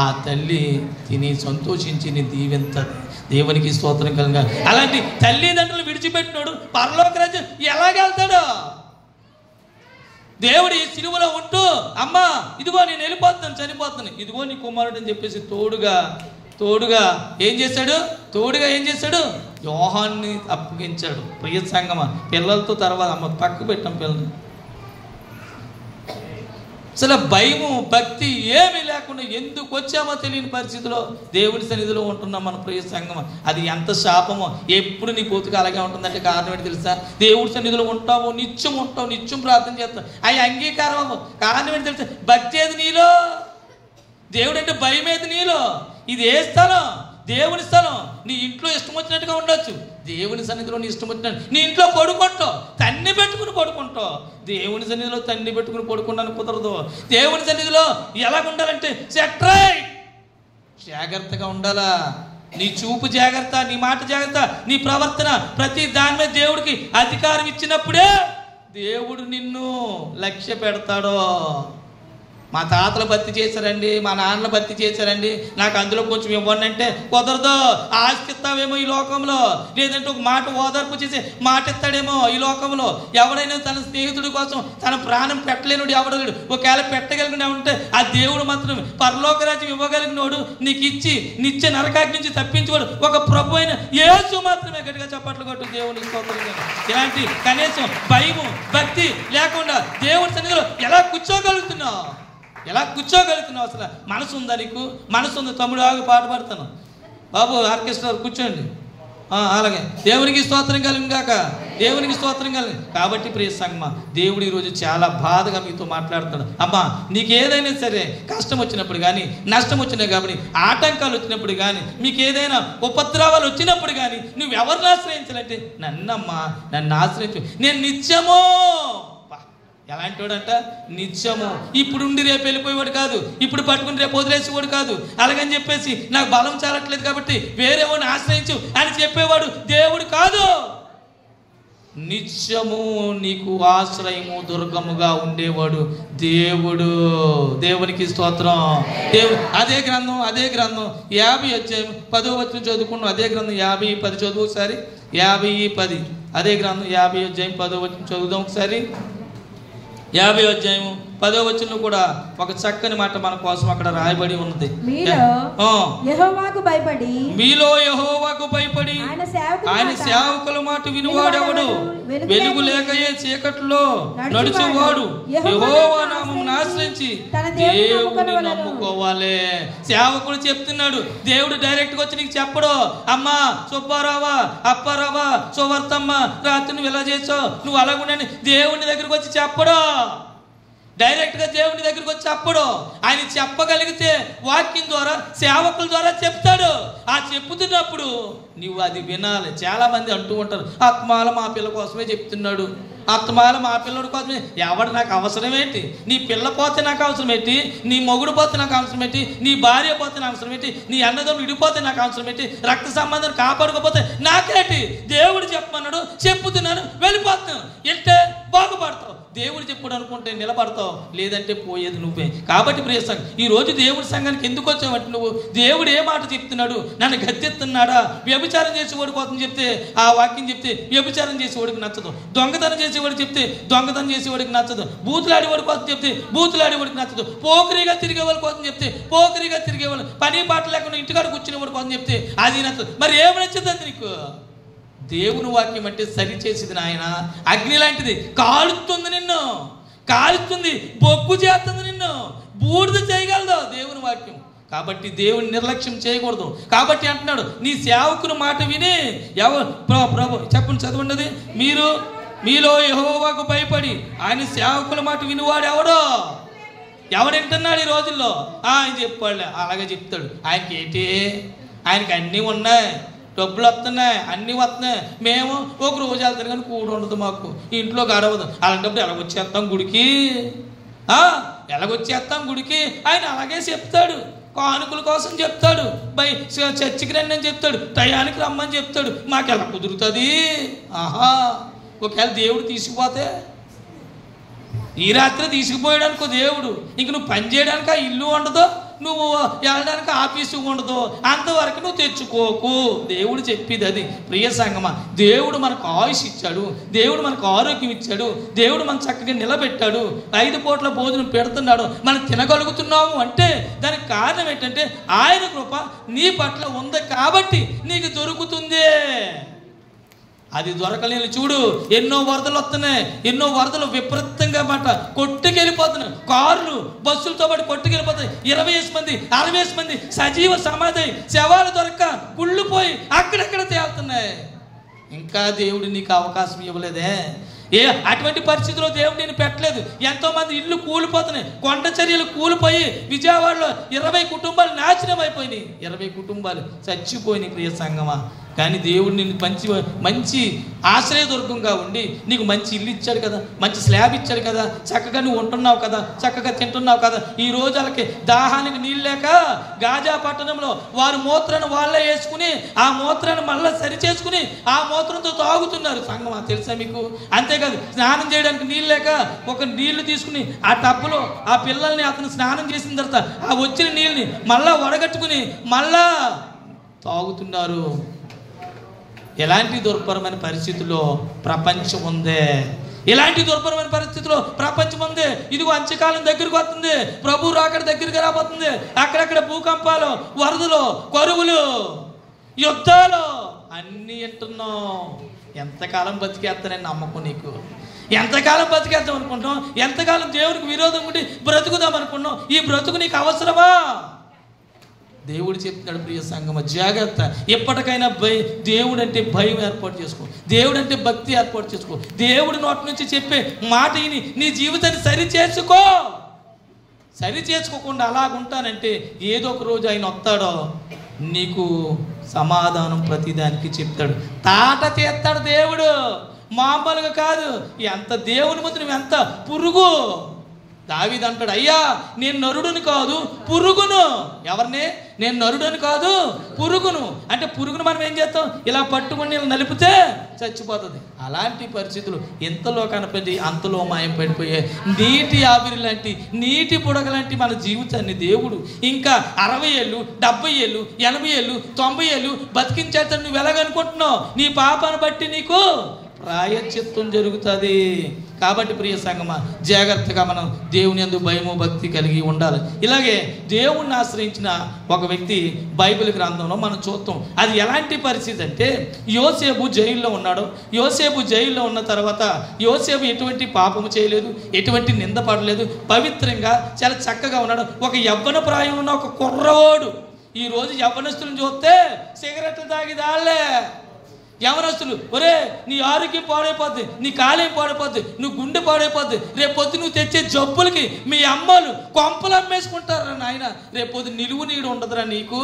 ఆ తల్లి తిని సంతోషించి దీవెంతది. దేవునికి స్తోత్రం కలుగా. అలాంటి తల్లిదండ్రులు విడిచిపెట్టినాడు పరలోక రాజ్యం ఎలాగెళ్తాడో? దేవుడి సిలువలో ఉంటూ, అమ్మా ఇదిగో నేను వెళ్ళిపోతాను, చనిపోతాను, ఇదిగో నీ కుమారుడు అని చెప్పేసి తోడుగా ఏం చేశాడు? యోహాన్ని అప్పగించాడు. ప్రియ సంగమా, పిల్లలతో తర్వాత అమ్మ పక్క పెట్టాం పిల్లల్ని. అసలు భయము, భక్తి ఏమీ లేకుండా ఎందుకు వచ్చామో తెలియని పరిస్థితిలో దేవుడి సన్నిధిలో ఉంటున్నాం మన ప్రియ సంగమ. అది ఎంత శాపమో. ఎప్పుడు నీ పోతుగా అలాగే ఉంటుందంటే కారణం ఏంటి తెలుసా? దేవుడి సన్నిధిలో ఉంటావు, నిత్యం ప్రార్థన చేస్తావు, అవి అంగీకారం అవ్వవు. కారణం ఏంటి తెలుసా? భక్తి ఏది నీలో, దేవుడు అంటే భయం ఏది నీలో. ఇది ఏ స్థలం? దేవుని స్థలం. నీ ఇంట్లో ఇష్టం వచ్చినట్టుగా ఉండొచ్చు, దేవుని సన్నిధిలో నీ ఇష్టం వచ్చినట్టు నీ ఇంట్లో పడుకుంటావు, తన్ని పెట్టుకుని పడుకుంటావు. దేవుని సన్నిధిలో తన్ని పెట్టుకుని పడుకుంటానికి కుదరదు. దేవుని సన్నిధిలో ఎలాగ ఉండాలంటే సెట్రైట్, జాగ్రత్తగా ఉండాలా. నీ చూపు జాగ్రత్త, నీ మాట జాగ్రత్త, నీ ప్రవర్తన, ప్రతి దాని మీద దేవుడికి అధికారం ఇచ్చినప్పుడే దేవుడు నిన్ను లక్ష్య పెడతాడో. మా తాతలు భక్తి చేశారండి, మా నాన్నలు భక్తి చేశారండి, నాకు అందులో కొంచెం ఇవ్వండి అంటే కుదరదు. ఆస్తి ఇస్తావేమో ఈ లోకంలో, లేదంటే ఒక మాట ఓదార్పు చేసి మాట ఇస్తాడేమో ఈ లోకంలో. ఎవడైనా తన స్నేహితుడి కోసం తన ప్రాణం పెట్టలేనుడు ఎవడలేడు. ఒకవేళ పెట్టగలిగిన ఉంటే ఆ దేవుడు మాత్రమే. పరలోక రాజ్యం ఇవ్వగలిగినోడు, నీకు ఇచ్చి నిత్య నరకాగ్ని నుంచి తప్పించేవాడు ఒక ప్రభు అయిన యేసు మాత్రమే. గట్టిగా చప్పట్లు కొట్టు దేవుని స్తోత్రం. ఇలాంటి కనీసం భయము, భక్తి లేకుండా దేవుడి సన్నిధిలో ఎలా కూర్చోగలుగుతున్నావు? అసలు మనసు ఉందా నీకు? మనసు ఉంది. తమ్ముడు ఆగి పాట పాడతాను, బాబు ఆర్కెస్ట్రా కూర్చోండి. అలాగే దేవునికి స్తోత్రం కలిగాక, దేవునికి స్తోత్రం కలిగి. కాబట్టి ప్రియ సంగమా, దేవుడు ఈరోజు చాలా బాధగా మీతో మాట్లాడుతాడు. అమ్మా నీకు ఏదైనా సరే కష్టం వచ్చినప్పుడు కానీ, నష్టం వచ్చినా కాబట్టి, ఆటంకాలు వచ్చినప్పుడు కానీ, మీకు ఏదైనా ఉపద్రవాలు వచ్చినప్పుడు కానీ నువ్వు ఎవరిని ఆశ్రయించాలంటే నన్నమ్మా, నన్ను ఆశ్రయించు. నేను నిత్యమో ఎలాంటి వాడంట? నిత్యము. ఇప్పుడు ఉండి రేపు వెళ్ళిపోయేవాడు కాదు, ఇప్పుడు పట్టుకుని రేపు వదిలేసేవాడు కాదు. అలాగని చెప్పేసి నాకు బలం చాలట్లేదు కాబట్టి వేరే వాడిని ఆశ్రయించు అని చెప్పేవాడు దేవుడు కాదు. నిత్యము నీకు ఆశ్రయము దుర్గముగా ఉండేవాడు దేవుడు. దేవునికి స్తోత్రం. దేవుడు అదే గ్రంథం 50 అధ్యాయం 10వ వచనం చదువుకున్నాం. అదే గ్రంథం 50:10 చదువు ఒకసారి. 50:10 అదే గ్రంథం 50 అధ్యాయం 10వ వచనం చదువుదాం ఒకసారి. 50 అధ్యాయం 10వ వచనంలో కూడా ఒక చక్కని మాట మన కోసం అక్కడ రాయబడి ఉన్నది. మీలో యెహోవాకు భయపడి ఆయన సేవకుల మాట వినువాడెవడు? వెలుగు లేకయే చీకట్లో నడుచువాడు యెహోవా నామమును ఆశ్రయించి దేవుని నమ్ముకోవాలి. సేవకుడు చెప్తున్నాడు, దేవుడు డైరెక్ట్ గా వచ్చి నీకు చెప్పడు. అమ్మా సుబ్బారావా, అప్పారావా, సువర్తమ్మ, రాత్రి నువ్వు ఇలా చేసావు, నువ్వు అలాగుండని దేవుని దగ్గరకు వచ్చి చెప్పడు. డైరెక్ట్గా దేవుని దగ్గరికి వచ్చి చెప్పడు. ఆయన చెప్పగలిగితే వాక్యం ద్వారా సేవకుల ద్వారా చెప్తాడు. ఆ చెప్పుతున్నప్పుడు నువ్వు అది వినాలి. చాలామంది అంటూ ఉంటారు, ఆత్మాల మా పిల్ల కోసమే చెప్తున్నాడు, ఆత్మాల మా పిల్లడి కోసమే. ఎవడు నాకు అవసరం ఏంటి? నీ పిల్ల పోతే నాకు అవసరం ఏంటి? నీ మొగుడు పోతే నాకు అవసరం ఏంటి? నీ భార్య పోతే నాకు అవసరం ఏంటి? నీ అన్నదమ్ముడు విడిపోతే నాకు అవసరం ఏంటి? రక్త సంబంధం కాపాడుకోపోతే నాకేంటి? దేవుడు చెప్పమన్నాడు, చెప్పుతున్నాను, వెళ్ళిపోతున్నాను. వెళ్తే బాగుపడతావు. దేవుడు చెప్పుడు అనుకుంటే నిలబడతావు, లేదంటే పోయేది నువ్వే. కాబట్టి ప్రియ సంఘం, ఈ రోజు దేవుడి సంఘానికి ఎందుకు వచ్చావంటే నువ్వు దేవుడు ఏ మాట చెప్తున్నాడు? నన్ను గద్దెత్తున్నాడా? వ్యభిచారం చేసేవాడి కోసం చెప్తే ఆ వాక్యం చెప్తే వ్యభిచారం చేసేవాడికి నచ్చదు. దొంగతనం చేసేవాడికి చెప్తే దొంగతనం చేసేవాడికి నచ్చదు. బూతులాడేవాడి కోసం చెప్తే బూతులాడేవాడికి నచ్చదు. పోకరిగా తిరిగేవాడి కోసం చెప్తే పోకరిగా తిరిగేవాళ్ళు, పని పాట లేకుండా ఇంటికాడ కూర్చునేవాడి కోసం చెప్తే అది నచ్చదు. మరి ఏమి నచ్చుతుంది నీకు? దేవుని వాక్యం అంటే సరి చేసేది నాయన. అగ్ని లాంటిది, కాలుస్తుంది, నిన్ను కాలుస్తుంది, బొగ్గు చేస్తుంది, నిన్ను బూడిద చేయగలదు దేవుని వాక్యం. కాబట్టి దేవుని నిర్లక్ష్యం చేయకూడదు. కాబట్టి అంటున్నాడు, నీ సేవకుని మాట విని ప్రభు చెప్పండి, చదవండి. మీలో యెహోవాకు భయపడి ఆయన సేవకుల మాట వినివాడు ఎవడంటున్నాడు ఈ రోజుల్లో? ఆయన చెప్పాడు, అలాగే చెప్తాడు. ఆయనకి ఏంటి? ఆయనకి అన్నీ ఉన్నాయి, డబ్బులు వస్తున్నాయి, అన్నీ వస్తున్నాయి. మేము ఒక రోజు వెళ్తాను కానీ కూడు ఉండదు, మాకు ఇంట్లో గడవదు. అలాంటప్పుడు ఎలాగొచ్చేస్తాం గుడికి? ఎలాగొచ్చేస్తాం గుడికి? ఆయన అలాగే చెప్తాడు. కానుకల కోసం చెప్తాడు, చర్చికి రండి అని చెప్తాడు, టయానికి రమ్మని చెప్తాడు. మాకు ఎలా కుదురుతుంది? ఒకవేళ దేవుడు తీసుకుపోతే, ఈ రాత్రి తీసుకుపోయాడనుకో దేవుడు, ఇంక నువ్వు పని చేయడానికి ఆ ఇల్లు ఉండదు, నువ్వు వెళ్ళడానికి ఆఫీసు ఉండదు, అంతవరకు నువ్వు తెచ్చుకోకు. దేవుడు చెప్పేది అది. ప్రియ సంగమా, దేవుడు మనకు ఆయుష్ ఇచ్చాడు, దేవుడు మనకు ఆరోగ్యం ఇచ్చాడు, దేవుడు మనం చక్కగా నిలబెట్టాడు, 5 పూట్ల భోజనం పెడుతున్నాడు, మనం తినగలుగుతున్నాము అంటే దానికి కారణం ఏంటంటే ఆయన కృప నీ పట్ల ఉంది కాబట్టి నీకు దొరుకుతుంది. అది దొరకలేని చూడు, ఎన్నో వరదలు వస్తున్నాయి, ఎన్నో వరదలు విపరీతంగా మాట కొట్టుకెళ్ళిపోతున్నాయి. కార్లు బస్సులతో పాటు కొట్టుకెళ్ళిపోతాయి. 20 మంది 60 మంది సజీవ సమాధి శవాలు దొరక్క కుళ్ళిపోయి అక్కడెక్కడ తేలుతున్నాయి. ఇంకా దేవుడు నీకు అవకాశం ఇవ్వలేదే. అటువంటి పరిస్థితిలో దేవుడు నేను పెట్టలేదు. ఎంతోమంది ఇల్లు కూలిపోతున్నాయి, కొండ చర్యలు కూలిపోయి విజయవాడలో 20 కుటుంబాలు నాశనం అయిపోయినాయి. 20 కుటుంబాలు చచ్చిపోయినాయి ప్రియ సంగమా. కానీ దేవుడు నిన్ను మంచి ఆశ్రయదుర్గంగా ఉండి నీకు మంచి ఇల్లు ఇచ్చాడు కదా, మంచి స్లాబ్ ఇచ్చాడు కదా, చక్కగా నువ్వు ఉంటున్నావు కదా, చక్కగా తింటున్నావు కదా. ఈ రోజు వాళ్ళకి దాహానికి నీళ్ళు లేక గాజా పట్టణంలో వారు మూత్రాన్ని వాళ్ళే వేసుకుని ఆ మూత్రాన్ని మళ్ళీ సరి చేసుకుని ఆ మూత్రంతో తాగుతున్నారు. సంగమా తెలుసా మీకు? అంతేకాదు, స్నానం చేయడానికి నీళ్ళు లేక ఒక నీళ్లు తీసుకుని ఆ టబ్బులో ఆ పిల్లల్ని అతను స్నానం చేసిన తర్వాత ఆ వచ్చిన నీళ్ళని మళ్ళా వడగట్టుకుని మళ్ళా తాగుతున్నారు. ఎలాంటి దుర్భరమైన పరిస్థితుల్లో ప్రపంచం ఉందే, ఇలాంటి దుర్భరమైన పరిస్థితుల్లో ప్రపంచం ఉంది. ఇదిగో అంత్యకాలం దగ్గరకు వస్తుంది, ప్రభు రాకడ దగ్గరికి రాబోతుంది. అక్కడక్కడ భూకంపాలు, వరదలు, కరువులు, యుద్ధాలు అన్నీ వింటున్నాం. ఎంతకాలం బతికేస్తానని నమ్మకం నీకు? ఎంతకాలం బతికేద్దాం అనుకుంటున్నాం? ఎంతకాలం దేవుడికి విరోధం ఉండి బ్రతుకుదాం అనుకుంటున్నాం? ఈ బ్రతుకు నీకు అవసరమా? దేవుడు చెప్తున్నాడు, ప్రియ సంగమ జాగ్రత్త. ఎప్పటికైనా దేవుడు అంటే భయం ఏర్పాటు చేసుకో, దేవుడు అంటే భక్తి ఏర్పాటు చేసుకో. దేవుడి నోటి నుంచి చెప్పే మాట విని నీ జీవితాన్ని సరి చేసుకోకుండా అలాగుంటానంటే ఏదో ఒక రోజు ఆయన వస్తాడో నీకు సమాధానం ప్రతిదానికి చెప్తాడు. తాట తీస్తాడు దేవుడు. మామూలుగా కాదు, ఎంత దేవుని ముందు నువ్వు ఎంత పురుగు. దావీదు అంటాడు, అయ్యా నేను నరుడుని కాదు పురుగును. ఎవరిని? నేను నరుడుని కాదు పురుగును. అంటే పురుగును మనం ఏం చేస్తాం? ఇలా పట్టుకుని నలిపితే చచ్చిపోతుంది. అలాంటి పరిస్థితులు ఎంతలో కనపడి అంతలో మాయం పడిపోయే నీటి ఆవిరి లాంటి, నీటి బుడగ లాంటి మన జీవితాన్ని దేవుడు ఇంకా 60 ఏళ్ళు 70 ఏళ్ళు 80 ఏళ్ళు 90 ఏళ్ళు బతికించేస్తాడు. నువ్వు ఎలాగనుకుంటున్నావు? నీ పాపాన్ని బట్టి నీకు ప్రాయశ్చిత్తం జరుగుతుంది. కాబట్టి ప్రియ సంగమా, జాగ్రత్తగా మనం దేవుని యందు భయము భక్తి కలిగి ఉండాలి. ఇలాగే దేవుణ్ణి ఆశ్రయించిన ఒక వ్యక్తి బైబిల్ గ్రంథంలో మనం చూస్తాం. అది ఎలాంటి పరిస్థితి అంటే, యోసేపు జైల్లో ఉన్నాడు. యోసేపు జైల్లో ఉన్న తర్వాత యోసేపు ఎటువంటి పాపము చేయలేదు, ఎటువంటి నింద పడలేదు, పవిత్రంగా చాలా చక్కగా ఉన్నాడు. ఒక యవ్వన ప్రాయం ఉన్న ఒక కుర్రవాడు. ఈరోజు యవ్వనస్తులను చూస్తే సిగరెట్లు తాగి దాళ్లే యవనస్తులు. ఒరే నీ ఆరోగ్యం పాడైపోద్ది, నీ కాలేయం పాడైపోద్ది, నువ్వు గుండె పాడైపోద్ది, రేపొద్దు నువ్వు తెచ్చే జబ్బులకి మీ అమ్మలు కొంపలు అమ్మేసుకుంటారా నాయన, రేపొద్దు నిలువు నీడు ఉండదురా నీకు.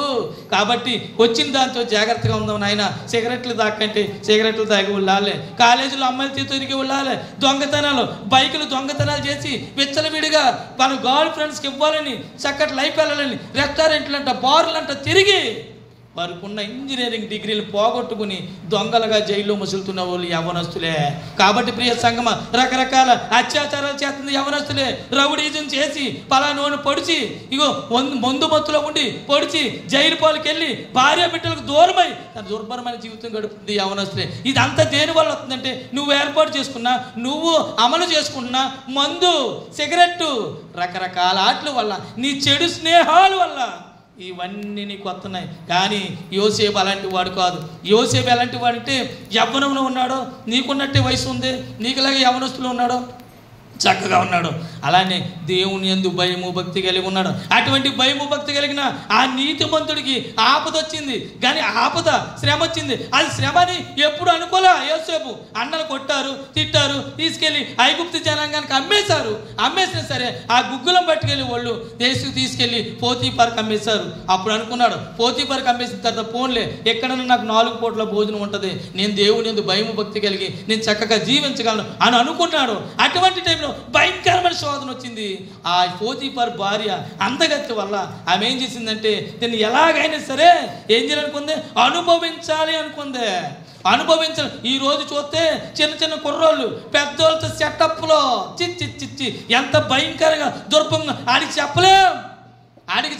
కాబట్టి వచ్చిన దాంతో జాగ్రత్తగా ఉందాం నాయన. సిగరెట్లు తాకంటే సిగరెట్లు తాగి వెళ్ళాలి, కాలేజీలో అమ్మాయిలతో తిరిగి వెళ్ళాలి, దొంగతనాలు బైకులు దొంగతనాలు చేసి విచ్చలవిడిగా మన గర్ల్ ఫ్రెండ్స్కి ఇవ్వాలని, చక్కటి లైఫ్ వెళ్ళాలని, రెస్టారెంట్లు అంట బార్లు అంట తిరిగి వారికున్న ఇంజనీరింగ్ డిగ్రీలు పోగొట్టుకుని దొంగలుగా జైల్లో మసులుతున్న వాళ్ళు యవనస్తులే. కాబట్టి ప్రియ సంగమ, రకరకాల అత్యాచారాలు చేస్తుంది యవనస్తులే. రౌడీజం చేసి పలానోను పొడిచి, ఇగో మందు మత్తులో ఉండి పొడిచి జైలు పాలకి వెళ్ళి భార్య బిడ్డలకు దూరమై తన దుర్భరమైన జీవితం గడుపుతుంది యవనస్తులే. ఇదంతా దేని వల్ల వస్తుందంటే, నువ్వు ఏర్పాటు చేసుకున్నా, నువ్వు అమలు చేసుకుంటున్నా మందు, సిగరెట్టు, రకరకాల ఆటల వల్ల, నీ చెడు స్నేహాల వల్ల ఇవన్నీ నీకు వస్తున్నాయి. కానీ యోసేపు అలాంటి వాడు కాదు. యోసేపు ఎలాంటి వాడంటే, యవ్వనంలో ఉన్నాడో, నీకున్నట్టే వయసు ఉంది, నీకులాగే యవ్వనస్తులు ఉన్నాడో, చక్కగా ఉన్నాడు. అలానే దేవుని యందు భయము భక్తి కలిగి ఉన్నాడు. అటువంటి భయము భక్తి కలిగిన ఆ నీతిమంతుడికి ఆపద వచ్చింది. కానీ ఆపద శ్రమ వచ్చింది. అది శ్రమని ఎప్పుడు అనుకోలే యోసేపు. అన్నలు కొట్టారు, తిట్టారు, తీసుకెళ్ళి ఐగుప్తు జనాంగానికి అమ్మేశారు. అమ్మేసినా సరే ఆ గుగ్గులం పట్టుకెళ్ళి వాళ్ళు దేశకు తీసుకెళ్ళి పోతీఫర్కి అమ్మేశారు. అప్పుడు అనుకున్నాడు, పోతీఫర్కి అమ్మేసిన తర్వాత పోన్లే, ఎక్కడన్నా నాకు 4 పూట్ల భోజనం ఉంటుంది, నేను దేవుని యందు భయము భక్తి కలిగి నేను చక్కగా జీవించగలను అని అనుకున్నాడు. అటువంటి టైంలో భయంకరమైన శోధన వచ్చింది. ఆ పోతీఫర్ భార్య అందగత్తి వల్ల ఆమె ఏం చేసిందంటే, దీన్ని ఎలాగైనా సరే ఏం చేయాలనుకుంది? అనుభవించాలి అనుకుంది. అనుభవించాలి. ఈ రోజు చూస్తే చిన్న చిన్న కుర్రోళ్ళు పెద్దోళ్ళతో సెటప్లో చిచ్చి ఎంత భయంకరంగా దుర్భంగా ఆడికి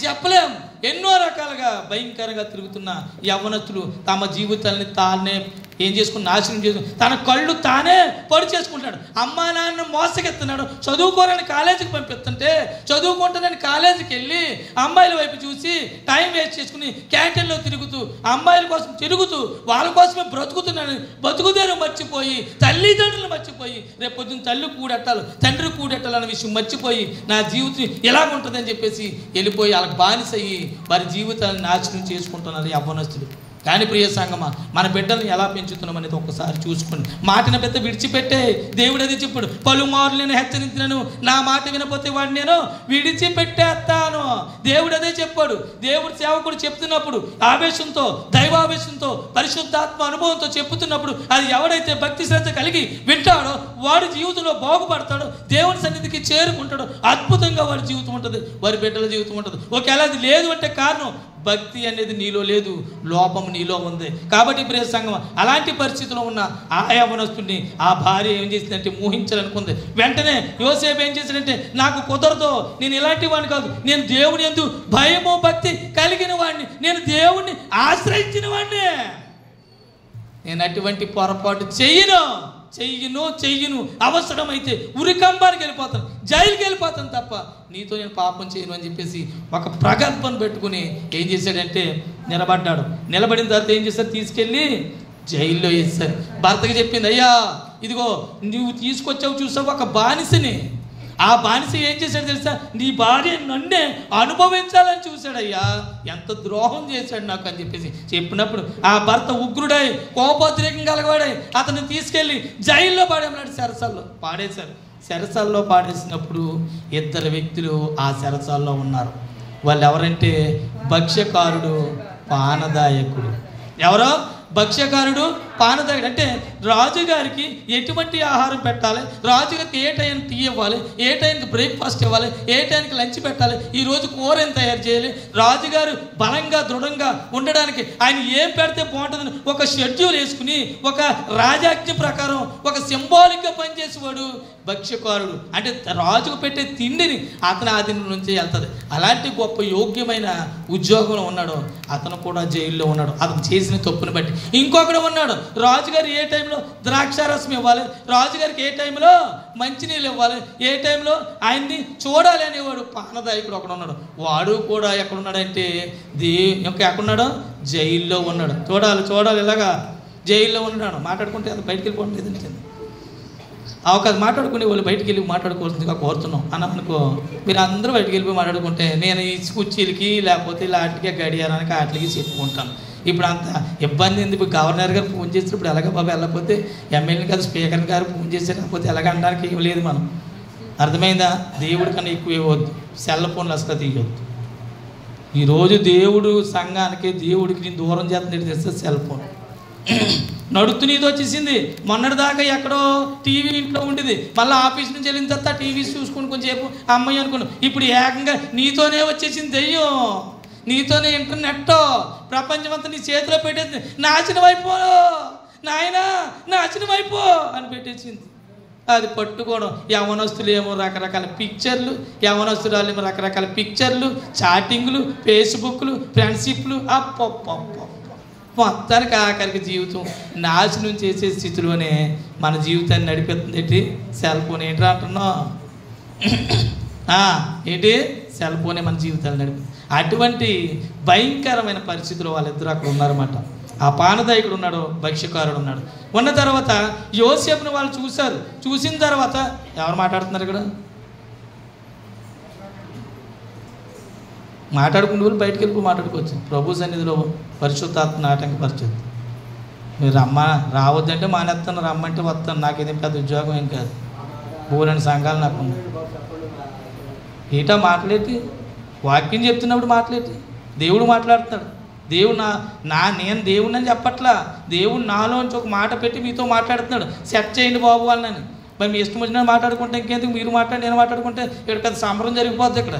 చెప్పలేం ఎన్నో రకాలుగా భయంకరంగా తిరుగుతున్న యవ్వనస్తులు తమ జీవితాలని తానే ఏం చేసుకుని నాశనం చేసుకుని తన కళ్ళు తానే పొడి చేసుకుంటున్నాడు. అమ్మా నాన్న మోసకెత్తున్నాడు. చదువుకోరని కాలేజీకి పంపిస్తుంటే చదువుకుంటానని కాలేజీకి వెళ్ళి అమ్మాయిల వైపు చూసి టైం వేస్ట్ చేసుకుని క్యాంటీన్లో తిరుగుతూ అమ్మాయిల కోసం తిరుగుతూ వాళ్ళ కోసమే బ్రతుకుతున్నాడు. బతుకుదేరు మర్చిపోయి, తల్లిదండ్రులు మర్చిపోయి, రేపు పొద్దున్న తల్లి కూడెట్టాలి, తండ్రి కూడెట్టాలన్న విషయం మర్చిపోయి నా జీవితం ఎలాగుంటుందని చెప్పేసి వెళ్ళిపోయి వాళ్ళకి బానిసయ్యి వారి జీవితాలను నాశనం చేసుకుంటున్నారు యవ్వనస్తులు. కానీ ప్రియ సంగమా, మన బిడ్డలను ఎలా పెంచుతున్నాం అనేది ఒక్కసారి చూసుకోండి. మాటిన పెద్ద విడిచిపెట్టే దేవుడు అది చెప్పాడు, పలుమార్లు నేను హెచ్చరించినాను, నా మాట వినపోతే వాడిని నేను విడిచిపెట్టేస్తాను. దేవుడు అదే చెప్పాడు. దేవుడు సేవకుడు చెప్తున్నప్పుడు ఆవేశంతో, దైవావేశంతో, పరిశుద్ధాత్మ అనుభవంతో చెప్తున్నప్పుడు అది ఎవడైతే భక్తి శ్రద్ధ కలిగి వింటాడో వాడి జీవితంలో బాగుపడతాడు, దేవుని సన్నిధికి చేరుకుంటాడు. అద్భుతంగా వాడి జీవితం ఉంటుంది, వారి బిడ్డల జీవితం ఉంటుంది. ఒకవేళ అది లేదు అంటే కారణం భక్తి అనేది నీలో లేదు, లోపం నీలో ఉంది. కాబట్టి ప్రియ సంఘం, అలాంటి పరిస్థితిలో ఉన్న ఆ యవ్వనస్తుడిని ఆ భార్య ఏం చేసిందంటే మోహించాలనుకుంది. వెంటనే యోసేపు ఏం చేశాడంటే, నాకు కుదరదు, నేను ఇలాంటి వాడిని కాదు, నేను దేవుని యందు భయము భక్తి కలిగిన వాడిని, నేను దేవుణ్ణి ఆశ్రయించిన వాడిని, నేను అటువంటి పొరపాటు చెయ్యను అవసరమైతే ఉరికంబానికి వెళ్ళిపోతాను, జైలుకి వెళ్ళిపోతాను తప్ప నీతో నేను పాపం చేయను అని చెప్పేసి ఒక ప్రగల్భం పెట్టుకుని ఏం చేశాడంటే నిలబడ్డాడు. నిలబడిన తర్వాత ఏం చేశారు? తీసుకెళ్ళి జైల్లో వేశారు. భర్తకి చెప్పింది, అయ్యా ఇదిగో నువ్వు తీసుకొచ్చావు చూసావు ఒక బానిసని, ఆ బానిస ఏం చేశాడు తెలుసా? నీ భార్య నన్నే అనుభవించాలని చూశాడయ్యా, ఎంత ద్రోహం చేశాడు నాకు అని చెప్పేసి చెప్పినప్పుడు ఆ భర్త ఉగ్రుడై కోపోద్రేకం కలగవాడై అతన్ని తీసుకెళ్ళి జైల్లో పాడేమన్నాడు. పాడేశారు. చెరసాల్లో పాడేసినప్పుడు 2 వ్యక్తులు ఆ చెరసాల్లో ఉన్నారు. వాళ్ళు ఎవరంటే భక్ష్యకారుడు, పానదాయకుడు. ఎవరో భక్ష్యకారుడు పానదాయుడు. అంటే రాజుగారికి ఎటువంటి ఆహారం పెట్టాలి, రాజుగారికి ఏ టైంకి టీ ఇవ్వాలి, ఏ టైంకి బ్రేక్ఫాస్ట్ ఇవ్వాలి, ఏ టైంకి లంచ్ పెట్టాలి, ఈరోజు కూర ఏం తయారు చేయాలి, రాజుగారు బలంగా దృఢంగా ఉండడానికి ఆయన ఏం పెడితే బాగుంటుందని ఒక షెడ్యూల్ వేసుకుని ఒక రాజాజ్ఞ ప్రకారం ఒక సింబాలిక్గా పనిచేసేవాడు భక్ష్యకారుడు. అంటే రాజుకు పెట్టే తిండిని అతను ఆ దిన నుంచి వెళ్తుంది. అలాంటి గొప్ప యోగ్యమైన ఉద్యోగంలో ఉన్నాడు. అతను కూడా జైల్లో ఉన్నాడు అతను చేసిన తప్పును బట్టి. ఇంకొకడు ఉన్నాడు, రాజుగారు ఏ టైంలో ద్రాక్షారసం ఇవ్వాలి, రాజుగారికి ఏ టైంలో మంచినీళ్ళు ఇవ్వాలి, ఏ టైంలో ఆయన్ని చూడాలి అనేవాడు పానదాయకుడు ఒకడు ఉన్నాడు. వాడు కూడా ఎక్కడున్నాడంటే ఇంకా ఎక్కడున్నాడు, జైల్లో ఉన్నాడు. చూడాలి ఇలాగా జైల్లో ఉన్నాడు. మాట్లాడుకుంటే అది బయటికి వెళ్ళిపోవట్లేదు. అవకాశం మాట్లాడుకునే వాళ్ళు బయటికి వెళ్ళి మాట్లాడుకోవాల్సిందిగా కోరుతున్నాం అన్నమనుకో, మీరు అందరూ బయటికి వెళ్ళిపోయి మాట్లాడుకుంటే నేను ఈ కుర్చీలకి లేకపోతే ఇలాంటికి గడియారానికి వాటికి చెప్పుకుంటాను. ఇప్పుడు అంత ఇబ్బంది ఎందుకు? గవర్నర్ గారు ఫోన్ చేస్తే ఇప్పుడు ఎలాగ బాబు వెళ్ళకపోతే ఎమ్మెల్యే గారు స్పీకర్ గారు ఫోన్ చేస్తే లేకపోతే ఎలాగ అనడానికి ఏం లేదు. మనం అర్థమైందా? దేవుడి కన్నా ఎక్కువ ఇవ్వద్దు, సెల్ ఫోన్లు అసలు తీయవద్దు. ఈరోజు దేవుడు సంఘానికి దేవుడికి నేను దూరం చేస్తున్నట్టు తెస్తే సెల్ ఫోన్ నడుతూ నీతో వచ్చేసింది. మొన్నటిదాకా ఎక్కడో టీవీ ఇంట్లో ఉండేది, మళ్ళీ ఆఫీస్ నుంచి వెళ్ళిన తర్వాత టీవీ చూసుకుని కొంచెంసేపు అమ్మాయి అనుకున్నాను. ఇప్పుడు ఏకంగా నీతోనే వచ్చేసింది దెయ్యం, నీతోనే ఇంటర్నెట్ ప్రపంచం అంతా నీ చేతిలో పెట్టేసింది. నాశనం అయిపో నాయనా, నాశనం అయిపో అని పెట్టేసింది. అది పట్టుకోవడం. యవనస్తులు ఏమో రకరకాల పిక్చర్లు, యవనస్తురాలు ఏమో రకరకాల పిక్చర్లు, చాటింగ్లు, ఫేస్బుక్లు, ఫ్రెండ్షిప్లు. అప్ప మొత్తానికి ఆఖరికి జీవితం నాశనం చేసే స్థితిలోనే మన జీవితాన్ని నడిపిస్తుంది సెల్ ఫోన్. ఏంటి అంటున్నావు? ఏంటి? సెల్ ఫోనే మన జీవితాన్ని నడిపి. అటువంటి భయంకరమైన పరిస్థితుల్లో వాళ్ళిద్దరూ అక్కడ ఉన్నారన్నమాట. ఆ పానదాయకుడు ఉన్నాడు, భక్ష్యకారుడు ఉన్నాడు. ఉన్న తర్వాత యోసేపుని వాళ్ళు చూశారు. చూసిన తర్వాత ఎవరు మాట్లాడుతున్నారు ఇక్కడ? మాట్లాడుకునే వాళ్ళు బయటకు వెళ్ళిపో మాట్లాడుకోవచ్చు. ప్రభు సన్నిధిలో పరిశుద్ధాత్మ ఆటంకపరచదు. మీరు రావద్దంటే మానేస్తాను, రమ్మంటే వస్తాను. నాకేదేం పెద్ద ఉద్యోగం ఏం కాదు. బోలని సంఘాలు నాకు ఏటా మాట్లాడేటి? వాక్యం చెప్తున్నప్పుడు మాట్లాడేటి? దేవుడు మాట్లాడుతాడు. దేవుడు నేను దేవుడిని అని చెప్పట్లా. దేవుడు నాలోంచి ఒక మాట పెట్టి మీతో మాట్లాడుతున్నాడు. సెట్ చేయండి బాబు వాళ్ళని. మరి మీ ఇష్టం వచ్చినా మాట్లాడుకుంటే ఇంకేందుకు? మీరు మాట్లాడి నేను మాట్లాడుకుంటే ఇక్కడ పెద్ద సంబరం జరిగిపోద్ది. ఇక్కడ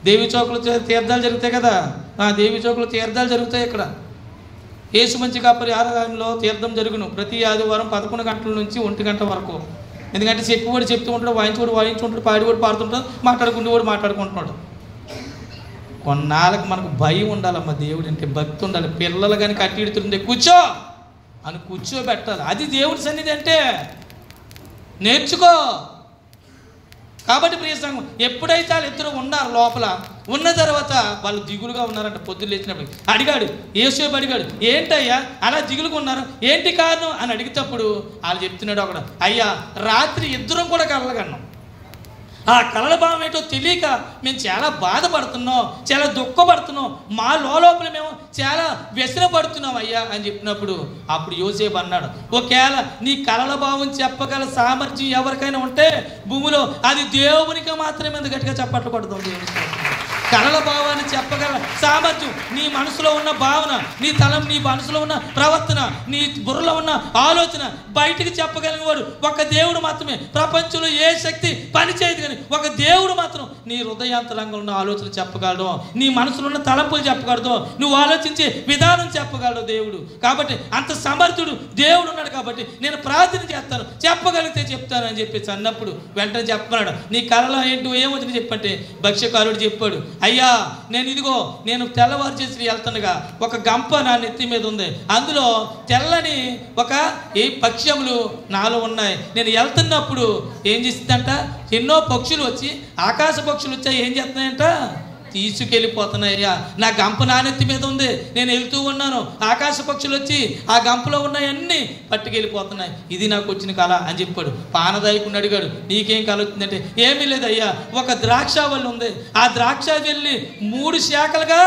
దేవి చౌకులు తీర్థాలు జరుగుతాయి కదా, దేవి చౌకులు తీర్థాలు జరుగుతాయి. ఇక్కడ యేసు మంచి కాపరి ఆరాధనలో తీర్థం జరుగును ప్రతి ఆదివారం 11 గంటల నుంచి 1 గంట వరకు. ఎందుకంటే చెప్పువాడు చెప్తూ ఉంటాడు, వాయించుకుంటాడు, పాడివాడు పాడుతుంటాడు, మాట్లాడుకుంటేవాడు మాట్లాడుకుంటున్నాడు. కొన్నాళ్ళకి మనకు భయం ఉండాలమ్మా. దేవుడు అంటే భక్తి ఉండాలి. పిల్లలు కానీ కట్టిడుతుంటే కూర్చో అని కూర్చోబెట్టాలి. అది దేవుడి సన్నిధి అంటే. నేర్చుకో. కాబట్టి ప్రియ సంఘం, ఎప్పుడైతే వాళ్ళు ఇద్దరు ఉన్నారు లోపల, ఉన్న తర్వాత వాళ్ళు దిగులుగా ఉన్నారంట. పొద్దున్న లేచినప్పుడు అడిగాడు, యేసేపు అడిగాడు, ఏంటయ్యా అలా దిగులుగా ఉన్నారు, ఏంటి కారణం అని అడిగేటప్పుడు వాళ్ళు చెప్తున్నాడు ఒకడు, అయ్యా రాత్రి ఇద్దరం కూడా కలగన్నాం. ఆ కలల భావం ఏంటో తెలియక మేము చాలా బాధపడుతున్నాం, చాలా దుఃఖపడుతున్నాం, మా లోపల మేము చాలా వ్యసనపడుతున్నాం అయ్యా అని చెప్పినప్పుడు అప్పుడు యోసేపు అన్నాడు, ఒకవేళ నీ కలల భావం చెప్పగల సామర్థ్యం ఎవరికైనా ఉంటే భూమిలో అది దేవునికి మాత్రమే. గట్టిగా చప్పట్లు కొడతాం. దేవునికి కలల భావాన్ని చెప్పగల సామర్థ్యం, నీ మనసులో ఉన్న భావన, నీ మనసులో ఉన్న ప్రవర్తన, నీ బుర్రలో ఉన్న ఆలోచన బయటికి చెప్పగలిగిన వాడు ఒక దేవుడు మాత్రమే. ప్రపంచంలో ఏ శక్తి పనిచేయదు, కానీ ఒక దేవుడు మాత్రం నీ హృదయాంతరంగంలో ఉన్న ఆలోచన చెప్పగలడు, నీ మనసులో ఉన్న తలంపులు చెప్పగలడు, నువ్వు ఆలోచించే విధానం చెప్పగలడు దేవుడు. కాబట్టి అంత సమర్థుడు దేవుడు ఉన్నాడు. కాబట్టి నేను ప్రార్థన చేస్తాను, చెప్పగలిగితే చెప్తాను అని చెప్పేసి అన్నప్పుడు వెంటనే చెప్పన్నాడు, నీ కళలో ఏంటో ఏమవుతుంది చెప్పంటే భక్ష్యకారుడు చెప్పాడు, అయ్యా నేను తెల్లవారు చేసి వెళ్తుండగా ఒక గంప నా నెత్తి మీద ఉంది, అందులో తెల్లని ఒక పక్షములు నాలో ఉన్నాయి. నేను వెళ్తున్నప్పుడు ఏం చేసిందంట, ఎన్నో పక్షులు వచ్చి, ఆకాశ పక్షులు వచ్చాయి, ఏం చేస్తున్నాయంట, తీసుకెళ్ళిపోతున్నాయ్యా. నా గంప నానెత్తి మీద ఉంది, నేను వెళ్తూ ఉన్నాను, ఆకాశ పక్షులు వచ్చి ఆ గంపలో ఉన్నాయన్నీ పట్టుకెళ్ళిపోతున్నాయి. ఇది నాకు వచ్చిన కళ అని చెప్పాడు. పానదాయకుడిని అడిగాడు, నీకేం కళ వచ్చిందంటే, ఏమీ లేదయ్యా, ఒక ద్రాక్ష వల్లి ఉంది, ఆ ద్రాక్ష వెళ్ళి 3 శాఖలుగా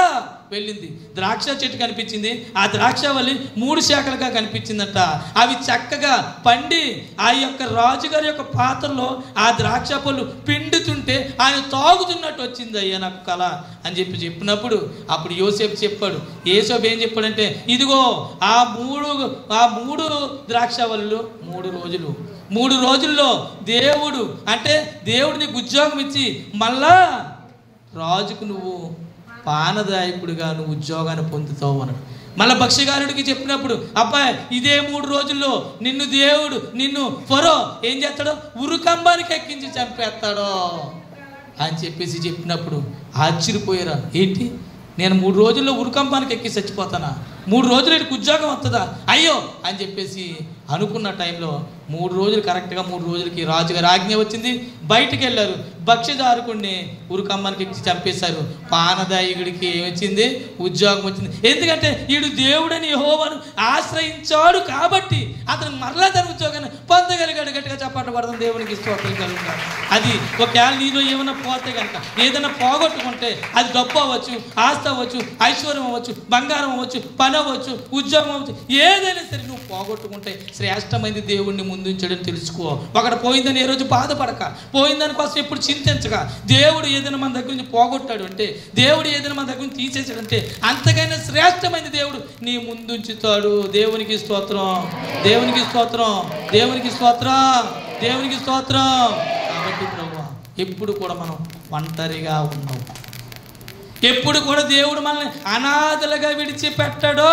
వెళ్ళింది. ద్రాక్ష చెట్టు కనిపించింది. ఆ ద్రాక్షవల్లి 3 శాఖలుగా కనిపించిందట. అవి చక్కగా పండి ఆ యొక్క రాజుగారి యొక్క పాత్రలో ఆ ద్రాక్ష పళ్ళు పిండుతుంటే ఆయన తాగుతున్నట్టు వచ్చింది అయ్యా నాకు కళ అని చెప్పినప్పుడు అప్పుడు యోసేపు చెప్పాడు. యోసేపు ఏం చెప్పాడంటే, ఇదిగో ఆ మూడు ద్రాక్షవల్లులు 3 రోజుల్లో దేవుడు అంటే దేవుడు నీకు ఉద్యోగం ఇచ్చి మళ్ళా రాజుకు నువ్వు పానదాయకుడిగా నువ్వు ఉద్యోగాన్ని పొందుతావు అన్నాడు. మళ్ళీ భక్ష్యగారుడికి చెప్పినప్పుడు, అబ్బాయి ఇదే 3 రోజుల్లో నిన్ను ఫరో ఏం చేస్తాడో ఉరుకంబానికి ఎక్కించి చంపేస్తాడో అని చెప్పినప్పుడు ఆశ్చర్యపోయారా. ఏంటి, నేను 3 రోజుల్లో ఉరుకంబానికి ఎక్కి చచ్చిపోతానా? 3 రోజులు ఇటు ఉద్యోగం వస్తుందా? అయ్యో అని చెప్పేసి అనుకున్న టైంలో 3 రోజులు కరెక్ట్గా 3 రోజులకి రాజుగారి ఆజ్ఞ వచ్చింది. బయటికి వెళ్ళారు. భక్ష్యదారుకుడిని ఉరుకమ్మనికి ఎక్కి చంపేశారు. పానదాయకుడికి ఏమొచ్చింది? ఉద్యోగం వచ్చింది. ఎందుకంటే వీడు దేవుడని యెహోవాను ఆశ్రయించాడు కాబట్టి అతను మరలా తన ఉద్యోగాన్ని పొందగలిగాడు. గట్టిగా చప్పట్లు కొడదాం, దేవునికి స్తోత్రం కలుగుతాడు. అది ఒకవేళ నీలో ఏమైనా పోతే కనుక, ఏదైనా పోగొట్టుకుంటే అది డబ్బు అవ్వచ్చు, ఆస్తి అవ్వచ్చు, ఐశ్వర్యం అవ్వచ్చు, బంగారం అవ్వచ్చు, పని అవ్వచ్చు, ఉద్యోగం అవ్వచ్చు, ఏదైనా సరే నువ్వు పోగొట్టుకుంటే శ్రేష్టమైనది దేవుడిని ముందుంచడం తెలుసుకో. ఒకటి పోయిందని ఏ రోజు బాధపడక, పోయిందని కోసం ఎప్పుడు చింతించక, దేవుడు ఏదైనా మన దగ్గర నుంచి పోగొట్టాడు అంటే, దేవుడు ఏదైనా మన దగ్గర నుంచి తీసేసాడంటే అంతకైనా శ్రేష్టమైన దేవుడు నీ ముందుంచుతాడు. దేవునికి స్తోత్రం, దేవునికి స్తోత్రం, దేవునికి స్తోత్రం, దేవునికి స్తోత్రం. కాబట్టి ప్రభువా, ఎప్పుడు కూడా మనం ఒంటరిగా ఉన్నాం. ఎప్పుడు కూడా దేవుడు మనల్ని అనాథలుగా విడిచిపెట్టాడో.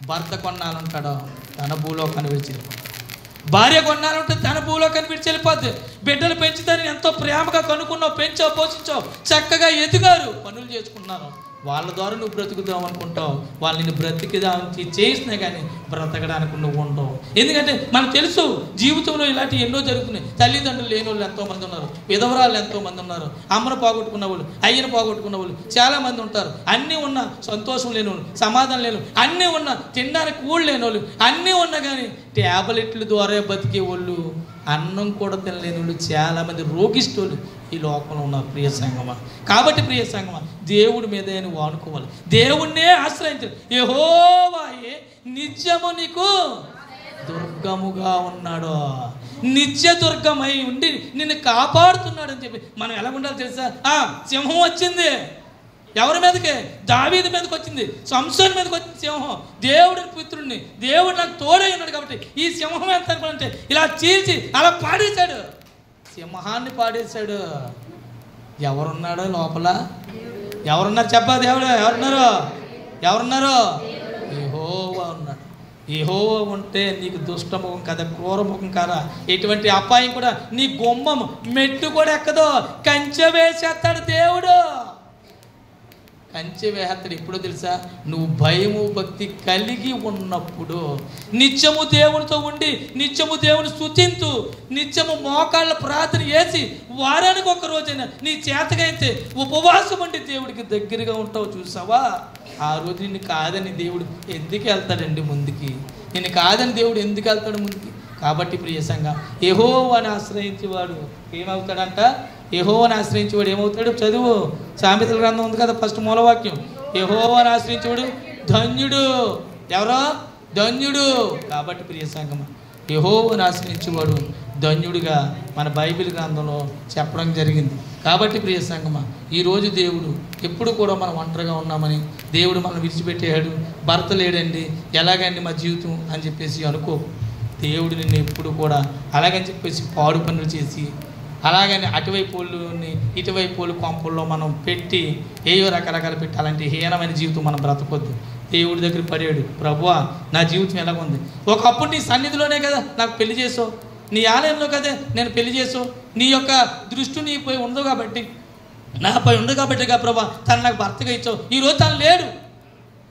భర్త కొన్నాళ్ళుంటాడో తన భూలోకాన్ని విడిచిపోతాడు. భార్య కొన్నాళ్ళుంటే తన భూలోకాన్ని విడిచి వెళ్ళిపోద్ది. బిడ్డలు పెంచుతారని ఎంతో ప్రేమగా కనుక్కున్నావు, పెంచావు, పోషించావు, చక్కగా ఎదిగారు, పనులు చేసుకున్నారు. వాళ్ళ ద్వారా నువ్వు బ్రతుకుదాం అనుకుంటావు. వాళ్ళు నిన్ను బ్రతికిదానికి చేసినా కానీ బ్రతకడానికి నువ్వు ఉండవు. ఎందుకంటే మనకు తెలుసు జీవితంలో ఇలాంటి ఎన్నో జరుగుతున్నాయి. తల్లిదండ్రులు లేని వాళ్ళు ఎంతోమంది ఉన్నారు, విధవరాలు ఎంతోమంది ఉన్నారు, అమ్మను పోగొట్టుకున్న వాళ్ళు, అయ్యను పోగొట్టుకున్న వాళ్ళు చాలామంది ఉంటారు. అన్నీ ఉన్న సంతోషం లేని వాళ్ళు, సమాధానం లేని వాళ్ళు, అన్నీ ఉన్న తినడానికి కూడు లేని వాళ్ళు, అన్నీ ఉన్నా కానీ ట్యాబ్లెట్ల ద్వారా బతికే వాళ్ళు, అన్నం కూడా తినలేని వాళ్ళు, చాలామంది రోగిష్ఠులు ఈ లోకంలో ఉన్నారు ప్రియ సంగమా. కాబట్టి ప్రియ సంగమా, దేవుడి మీద నువ్వు ఆనుకోవాలి, దేవుణ్ణే ఆశ్రయించాలి. యెహోవాయే నిత్యము నీకు దుర్గముగా ఉన్నాడు, నిత్య దుర్గమై ఉండి నిన్ను కాపాడుతున్నాడు అని చెప్పి మనం ఎలా ఉండాలి తెలుసా? సింహం వచ్చింది ఎవరి మీదకే? దావీదు మీదకి వచ్చింది, సంసోను మీదకి వచ్చింది సింహం. దేవుడిని పుత్రుడిని, దేవుడు నాకు తోడై ఉన్నాడు కాబట్టి ఈ సింహం ఎంత అనుకుంటే ఇలా చీల్చి అలా పాడేశాడు, సింహాన్ని పాడేశాడు. ఎవరున్నాడో లోపల? ఎవరున్నారు చెప్పా? దేవుడు ఎవరున్నారు? యెహోవా ఉన్నాడు. యెహోవా ఉంటే నీకు దుష్టముఖం కదా, క్రూరముఖం కదా, ఎటువంటి అపాయం కూడా నీ గుమ్మం మెట్టు కూడా ఎక్కదో. కంచె వేసేస్తాడు దేవుడు, కంచె వేస్తాడు. ఎప్పుడో తెలుసా? నువ్వు భయము భక్తి కలిగి ఉన్నప్పుడు, నిత్యము దేవునితో ఉండి నిత్యము దేవుని స్తుతింతూ నిత్యము మోకాళ్ళ ప్రార్థన చేసి వారానికి ఒక రోజైనా నీ చేతకైతే ఉపవాసం ఉండి దేవుడికి దగ్గరగా ఉంటావు. చూసావా? ఆ రోజు నిన్ను కాదని దేవుడు ఎందుకు వెళ్తాడండి ముందుకి? నిన్ను కాదని దేవుడు ఎందుకు వెళ్తాడు ముందుకి? కాబట్టి ప్రియ సంఘం, యెహోవాను ఆశ్రయించేవాడు ఏమవుతాడంట? యెహోవాను ఆశ్రయించేవాడు ఏమవుతాడు? చదువు, సామెతల గ్రంథం ఉంది కదా, ఫస్ట్ మూలవాక్యం. యెహోవాను ఆశ్రయించేవాడు ధన్యుడు. ఎవరో? ధన్యుడు. కాబట్టి ప్రియ సంఘం, యెహోవాను ఆశ్రయించేవాడు ధన్యుడిగా మన బైబిల్ గ్రంథంలో చెప్పడం జరిగింది. కాబట్టి ప్రియ సంఘమా, ఈరోజు దేవుడు ఎప్పుడు కూడా మనం ఒంటరిగా ఉన్నామని, దేవుడు మనం విడిచిపెట్టేయాడు, భర్త లేడండి, ఎలాగండి మా జీవితం అని చెప్పేసి అనుకో. దేవుడు నిన్ను ఎప్పుడు కూడా అలాగని చెప్పేసి పాడు పనులు చేసి, అలాగని అటువైపు వాళ్ళని ఇటువైపు వాళ్ళు కొంపల్లో మనం పెట్టి ఏయో రకరకాలు పెట్టి అలాంటి హీనమైన జీవితం మనం బ్రతకొద్దు. దేవుడి దగ్గర పడాడు, ప్రభువా నా జీవితం ఎలాగుంది? ఒకప్పుడు నీ సన్నిధిలోనే కదా నాకు పెళ్లి చేసావు, నీ ఆలయంలో కదా నేను పెళ్లి చేసావు, నీ యొక్క దృష్టి నీపై ఉండదు కాబట్టి, నాపై ఉండదు కాబట్టి ప్రభా తను నాకు భర్తగా ఇచ్చావు. ఈరోజు తను లేడు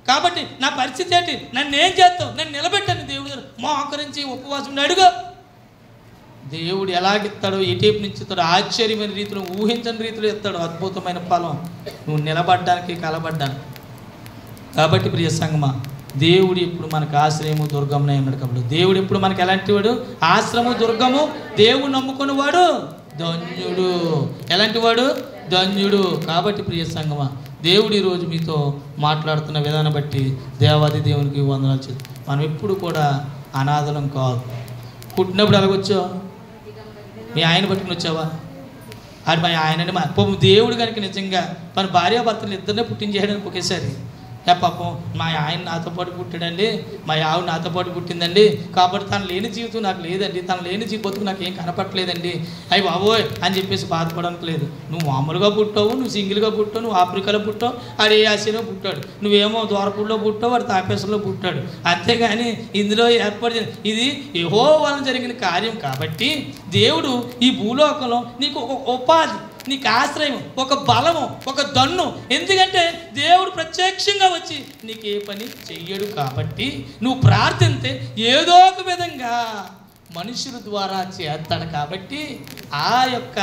కాబట్టి నా పరిస్థితి ఏంటి? నన్ను ఏం చేస్తావు? నేను నిలబెట్టాను దేవుడు మోకరించి ఉపవాసం అడుగు. దేవుడు ఎలాగిస్తాడో, ఏ టైపు నుంచి ఇస్తాడో, ఆశ్చర్యమైన రీతిలో, ఊహించని రీతిలో ఇస్తాడు అద్భుతమైన ఫలం నువ్వు నిలబడ్డానికి, కలబడ్డానికి. కాబట్టి ప్రియ సంగమా, దేవుడు ఇప్పుడు మనకు ఆశ్రయము దుర్గమునై ఉన్నాడు. కాబట్టి దేవుడు ఇప్పుడు మనకు ఎలాంటి వాడు? ఆశ్రము దుర్గము. దేవుడు నమ్ముకుని వాడు ధన్యుడు. ఎలాంటి వాడు? ధన్యుడు. కాబట్టి ప్రియ సంగమా, దేవుడు ఈరోజు మీతో మాట్లాడుతున్న విధానం బట్టి దేవాది దేవునికి వందనాలు చెప్తాం. మనం ఎప్పుడు కూడా అనాథలం కాదు. పుట్టినప్పుడు ఎలాగొచ్చావు? మీ ఆయన పట్టుకుని వచ్చావా? అది మా ఆయనని మా దేవుడు కనుక నిజంగా మన భార్యాభర్తలు ఇద్దరినే పుట్టించేయడానికి ఒకేసారి, పాపం మా ఆయన నాతో పాటు పుట్టాడండి, మా ఆవిడ నాతో పాటు పుట్టిందండి, కాబట్టి తను లేని జీవితం నాకు లేదండి, తను లేని బతుకు నాకు ఏం కనపట్లేదండి, అయ్యి బాబోయ్ అని చెప్పేసి బాధపడడానికి లేదు. నువ్వు మామూలుగా పుట్టావు, నువ్వు సింగిల్గా పుట్టావు, నువ్వు ఆఫ్రికాలో పుట్టావు, ఆడు ఏ ఆసియాలో పుట్టాడు, నువ్వేమో ద్వారపూడిలో పుట్టావు, వాడు తాపేశ్వరంలో పుట్టాడు. అంతేగాని ఇందులో ఏర్పడి ఇది యెహోవా వలన జరిగిన కార్యం కాబట్టి దేవుడు ఈ భూలోకంలో నీకు ఒక ఉపాధి, నీకు ఆశ్రయం, ఒక బలము, ఒక దన్ను. ఎందుకంటే దేవుడు ప్రత్యక్షంగా వచ్చి నీకు ఏ పని చెయ్యడు కాబట్టి నువ్వు ప్రార్థిస్తే ఏదో ఒక విధంగా మనుషుల ద్వారా చేస్తాడు కాబట్టి ఆ యొక్క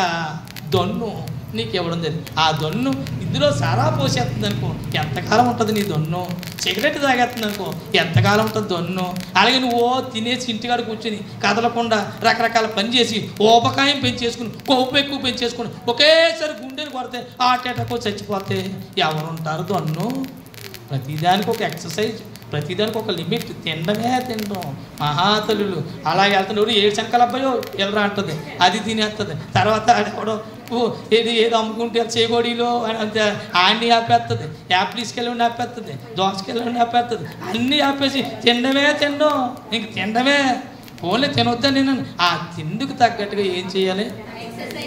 దన్ను నీకు ఇవ్వడం జరిగింది. ఆ దన్ను ఇందులో సారా పోసేస్తుంది అనుకో, ఎంతకాలం ఉంటుంది నీ దన్ను? సిగరెట్ తాగేస్తుంది అనుకో, ఎంతకాలం ఉంటుంది దన్ను? అలాగే నువ్వు తినేసి ఇంటికాడ కూర్చుని కదలకుండా రకరకాల పని చేసి ఓపకాయం పెంచేసుకుని, కొవ్వు ఎక్కువ పెంచేసుకుని ఒకేసారి గుండెలు కొడితే హార్ట్ అటాక్ చచ్చిపోతే ఎవరుంటారు దన్ను? ప్రతిదానికి ఒక ఎక్సర్సైజ్, ప్రతిదానికి ఒక లిమిట్. తినడమే తినడం మహాతలులు అలాగే వెళ్తున్నాడు. 7 సంకల అబ్బాయో ఎల్లరా అంటుంది, అది తినేస్తుంది. తర్వాత ఆడెవడో ఏదో అమ్ముకుంటే చేగోడీలో అంతే ఆడిని ఆపేస్తుంది, యాప్లీస్కెళ్ళి ఆపేస్తుంది, దోసకెళ్ళి ఆపేస్తుంది, అన్నీ ఆపేసి తినడమే తినడం, ఇంక తినడమే. ఫోన్లో తినొద్దని నేను ఆ తిండికి తగ్గట్టుగా ఏం చేయాలి?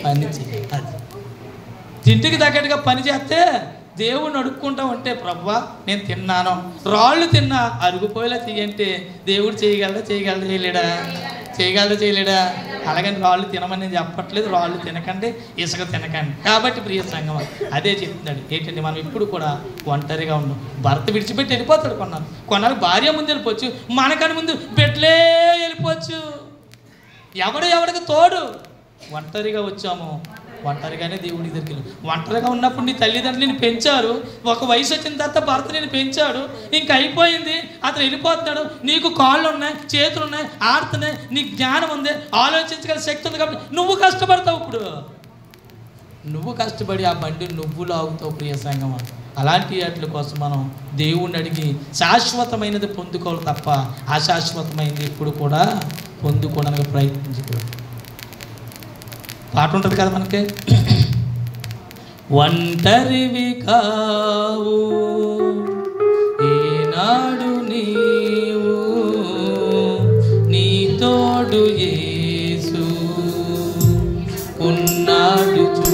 పని చేయాలి. అది తిండికి తగ్గట్టుగా పని చేస్తే దేవుడిని అడుక్కుంటా ఉంటే, ప్రభువా నేను తిన్నాను, రాళ్ళు తిన్నా అరుగుపోయేలా తీయంటే దేవుడు చేయగలడా? చేయలేడా? అలాగని రాళ్ళు తినమని నేను చెప్పట్లేదు, రాళ్ళు తినకండి, ఇసుక తినకండి. కాబట్టి ప్రియ సంగమ అదే చెప్తున్నాడు. ఏంటంటే మనం ఇప్పుడు కూడా ఒంటరిగా ఉన్నాం. భర్త విడిచిపెట్టి వెళ్ళిపోతాడు, కొన్నాళ్ళు భార్య ముందు వెళ్ళిపోవచ్చు, మనకని ముందు బిడ్డలే వెళ్ళిపోవచ్చు. ఎవడికి తోడు? ఒంటరిగా వచ్చాము, ఒంటరిగానే దేవుడి దగ్గరికి వెళ్ళి. ఒంటరిగా ఉన్నప్పుడు నీ తల్లిదండ్రులు నేను పెంచారు, ఒక వయసు వచ్చిన తర్వాత భర్త నేను పెంచాడు, ఇంక అయిపోయింది, అతను వెళ్ళిపోతున్నాడు. నీకు కాళ్ళు ఉన్నాయి, చేతులు ఉన్నాయి, ఆడుతున్నాయి, నీకు జ్ఞానం ఉంది, ఆలోచించగల శక్తి ఉంది, కాబట్టి నువ్వు కష్టపడతావు. ఇప్పుడు నువ్వు కష్టపడి ఆ బండి నువ్వు లాగుతావు. ప్రియ సంగమా, అలాంటి వాటి కోసం మనం దేవుణ్ణి అడిగి శాశ్వతమైనది పొందుకోవాలి తప్ప అశాశ్వతమైనది ఎప్పుడు కూడా పొందుకోవడానికి ప్రయత్నించకూడదు. పాట ఉంటుంది కదా మనకి, ఒంటరివి కావు ఏనాడు నీవు, నీ తోడు యేసు ఉన్నాడు చూడు.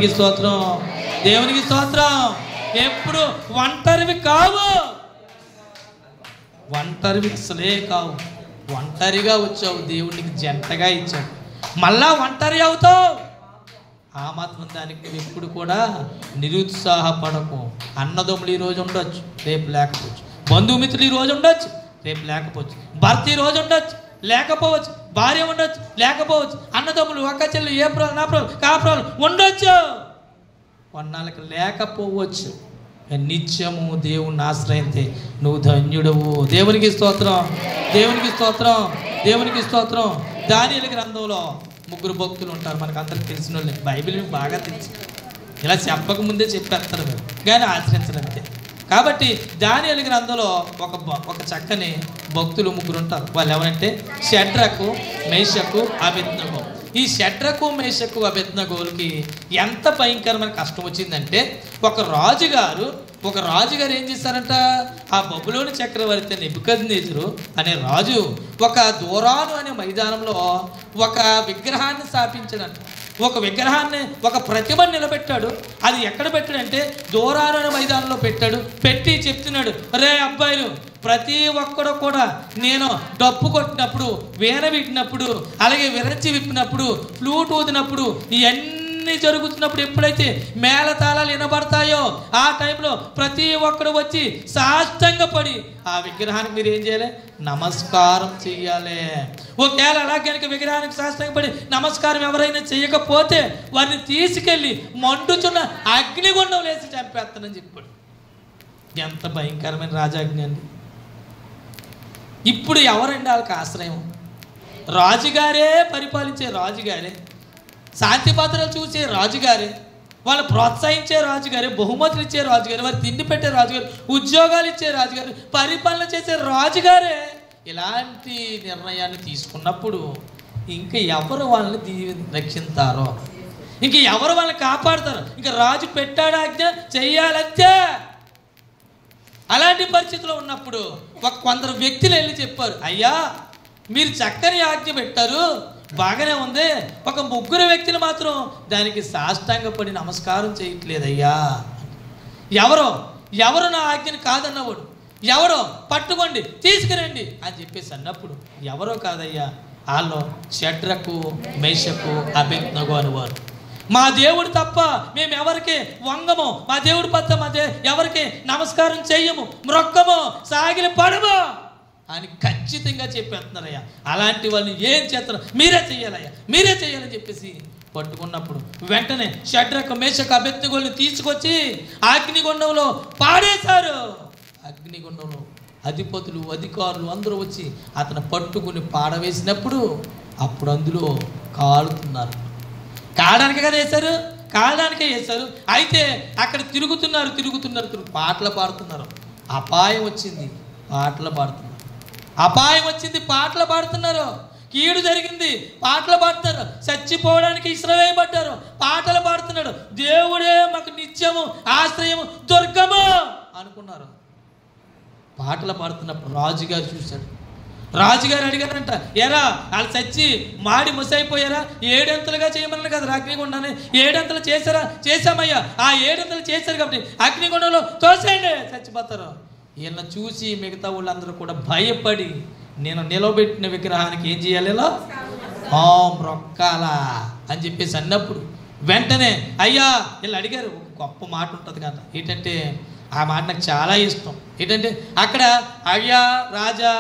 దేవునికి స్తోత్రం, దేవునికి స్తోత్రం. ఎప్పుడు ఒంటరివి కావు, ఒంటరివి అసలే కావు. ఒంటరిగా వచ్చావు, దేవుడికి జంటగా ఇచ్చావు, మళ్ళా ఒంటరి అవుతావు. ఆ మాత్రం దానికి నువ్వు ఎప్పుడు కూడా నిరుత్సాహపడకు. అన్నదమ్ములు ఈరోజు ఉండొచ్చు, రేపు లేకపోవచ్చు. బంధుమిత్రులు ఈరోజు ఉండొచ్చు, రేపు లేకపోవచ్చు. భర్త ఈరోజు ఉండొచ్చు, లేకపోవచ్చు. భార్య ఉండొచ్చు, లేకపోవచ్చు. అన్నదమ్ములు, అక్క చెల్లి, ఏ ప్రాబ్లం, నా ప్రాబ్లం, కా ప్రాబ్లం ఉండొచ్చు, కొన్నాళ్ళకి లేకపోవచ్చు. నిత్యము దేవుణ్ణి ఆశ్రయితే నువ్వు ధన్యుడవు. దేవునికి స్తోత్రం, దేవునికి స్తోత్రం, దేవునికి స్తోత్రం. దానియేలు గ్రంథంలో 3 భక్తులు ఉంటారు, మనకు అందరికి తెలిసిన వాళ్ళు. బైబిల్ మీకు బాగా తెలుసు, ఇలా చెప్పకముందే చెప్పేస్తారు మీరు, కానీ ఆచరించడంతే. కాబట్టి దానియేలు గ్రంథంలో ఒక చక్కని భక్తులు 3 ఉంటారు. వాళ్ళు ఎవరంటే షడ్రకు, మేషకు, అబేద్నెగో. ఈ షడ్రకు, మేషకు, అబేద్నెగోలకి ఎంత భయంకరమైన కష్టం వచ్చిందంటే, ఒక రాజుగారు ఏం చేశారంట, ఆ బబులోను చక్రవర్తి నెబుకద్నెజరు అనే రాజు ఒక దూరాను అనే మైదానంలో ఒక విగ్రహాన్ని స్థాపించాడంట. ఒక ప్రతిమను నిలబెట్టాడు. అది ఎక్కడ పెట్టాడంటే దూరాను అనే మైదానంలో పెట్టాడు. పెట్టి చెప్తున్నాడు, రే అబ్బాయిలు, ప్రతి ఒక్కడు కూడా నేను డప్పు కొట్టినప్పుడు, వీణ విట్టినప్పుడు, అలాగే విరచి విప్పినప్పుడు, ఫ్లూట్ ఊదినప్పుడు, ఇవన్నీ జరుగుతున్నప్పుడు ఎప్పుడైతే మేళతాళాలు వినబడతాయో ఆ టైంలో ప్రతి ఒక్కడు వచ్చి సాష్టంగపడి ఆ విగ్రహానికి మీరు ఏం చేయాలి, నమస్కారం చెయ్యాలి. ఒకవేళ అలా కనుక విగ్రహానికి సాష్టంగపడి నమస్కారం ఎవరైనా చేయకపోతే వారిని తీసుకెళ్ళి మండుచున్న అగ్నిగుండం వేసి చంపేస్తానని చెప్పాడు. ఎంత భయంకరమైన రాజాజ్ఞ అండి. ఇప్పుడు ఎవరండి వాళ్ళకి ఆశ్రయం? రాజుగారే పరిపాలించే రాజుగారే, శాంతి భద్రతలు చూసే రాజుగారే, వాళ్ళు ప్రోత్సహించే రాజుగారే, బహుమతులు ఇచ్చే రాజుగారు, వారు తిండి పెట్టే రాజుగారు, ఉద్యోగాలు ఇచ్చే రాజుగారు, పరిపాలన చేసే రాజుగారే ఇలాంటి నిర్ణయాన్ని తీసుకున్నప్పుడు ఇంకా ఎవరు వాళ్ళని రక్షిస్తారో, ఇంక ఎవరు వాళ్ళని కాపాడుతారో? ఇంకా రాజు పెట్టాడు ఆజ్ఞ చెయ్యాలంతే. అలాంటి పరిస్థితిలో ఉన్నప్పుడు కొందరు వ్యక్తులు వెళ్ళి చెప్పారు, అయ్యా మీరు చక్కని ఆజ్ఞ పెట్టారు, బాగానే ఉంది, ఒక 3 వ్యక్తులు మాత్రం దానికి సాష్టాంగపడి నమస్కారం చేయట్లేదయ్యా. ఎవరు నా ఆజ్ఞని కాదన్నవాడు, ఎవరో పట్టుకోండి తీసుకురండి అని చెప్పేసి అన్నప్పుడు, ఎవరో కాదయ్యా, వాళ్ళు షడ్రకు, మేషకు, అబేద్నెగో అనేవారు. మా దేవుడు తప్ప మేము ఎవరికి వంగము, మా దేవుడు పట్ల ఎవరికి నమస్కారం చెయ్యము, మ్రొక్కము, సాగిలి పడము అని ఖచ్చితంగా చెప్పేస్తున్నారయ్యా. అలాంటి వాళ్ళని ఏం చేస్తారు, మీరే చెయ్యాలయ్యా, మీరే చెయ్యాలని చెప్పేసి పట్టుకున్నప్పుడు వెంటనే షడ్రకు, మేషకు, అబేద్నెగోల్ని తీసుకొచ్చి అగ్నిగుండంలో పాడేశారు. అగ్నిగుండంలో అధిపతులు, అధికారులు అందరూ వచ్చి అతను పట్టుకుని పాడవేసినప్పుడు అప్పుడు అందులో కాలుతున్నారు. కాలడానికే కదా వేశారు, కాలడానికే వేశారు. అయితే అక్కడ తిరుగుతున్నారు, పాటలు పాడుతున్నారు. అపాయం వచ్చింది, పాటలు పాడుతున్నారు. అపాయం వచ్చింది, పాటలు పాడుతున్నారు. కీడు జరిగింది, పాటలు పాడుతున్నారు. చచ్చిపోవడానికి ఇస్రాయేలు పాటలు పాడుతున్నాడు. దేవుడే మాకు నిత్యము, ఆశ్రయము, దుర్గము అనుకున్నారు. పాటలు పాడుతున్నప్పుడు రాజుగారు చూశాడు. రాజుగారు అడిగారంట, ఎరా వాళ్ళు చచ్చి మాడి ముసైపోయారా? 7 అంతలుగా చేయమన్నారు కదా అగ్నిగుండాన్ని, 7 అంతలు చేశారా? చేశామయ్యా. ఆ 7 అంతలు చేశారు కాబట్టి అగ్నిగుండంలో తోసేయండి, చచ్చిపోతారు. ఈయన చూసి మిగతా వాళ్ళందరూ కూడా భయపడి నేను నిలబెట్టిన విగ్రహానికి ఏం చేయాలి, మొక్కాలా అని చెప్పేసి అన్నప్పుడు వెంటనే అయ్యా వీళ్ళు అడిగారు. ఒక గొప్ప మాట ఉంటుంది కదా, ఏంటంటే ఆ మాట నాకు చాలా ఇష్టం. ఏంటంటే అక్కడ, అయ్యా రాజా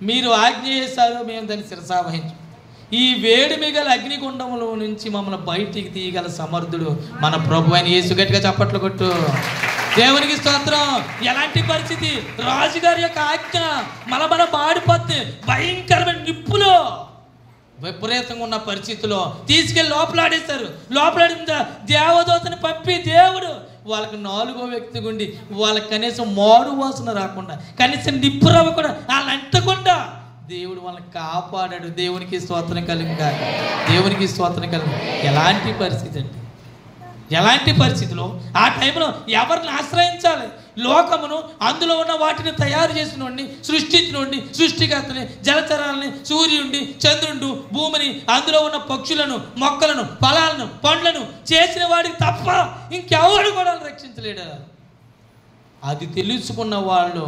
మీరు ఆజ్ఞ చేశారు, మేము దాన్ని శిరసావహించు. ఈ వేడిమి గల అగ్నిగుండంలో నుంచి మమ్మల్ని బయటికి తీయగల సమర్థుడు మన ప్రభు అయిన యేసు. గట్టిగా చప్పట్లు కొట్టు, దేవునికి స్తోత్రం. ఎలాంటి పరిస్థితి, రాజుగారి యొక్క ఆజ్ఞ మలబల మాడిపోతే భయంకరమైన నిప్పులో విపరీతంగా ఉన్న పరిస్థితిలో తీసుకెళ్ళి లోపలాడేశారు. లోపలాడిన దేవదూతని పంపి దేవుడు వాళ్ళకి 4వ వ్యక్తి గుండి వాళ్ళకి కనీసం మాడు వాసన రాకుండా, కనీసం నిప్పు రవ్వ కూడా వాళ్ళని అంటకుండా దేవుడు వాళ్ళని కాపాడాడు. దేవునికి స్తోత్రం కలుగుగా, దేవునికి స్తోత్రం కలుగు. ఎలాంటి పరిస్థితి అండి, ఎలాంటి పరిస్థితిలో ఆ టైంలో ఎవరిని ఆశ్రయించాలి, లోకమును అందులో ఉన్న వాటిని తయారు చేసినోడిని, సృష్టించినోడిని, సృష్టికర్తని, జలచరాలని, సూర్యుడిని, చంద్రుడు, భూమిని, అందులో ఉన్న పక్షులను, మొక్కలను, ఫలాలను, పండ్లను చేసిన వాడికి తప్ప ఇంకెవడు కూడా రక్షించలేడు. అది తెలుసుకున్న వాళ్ళు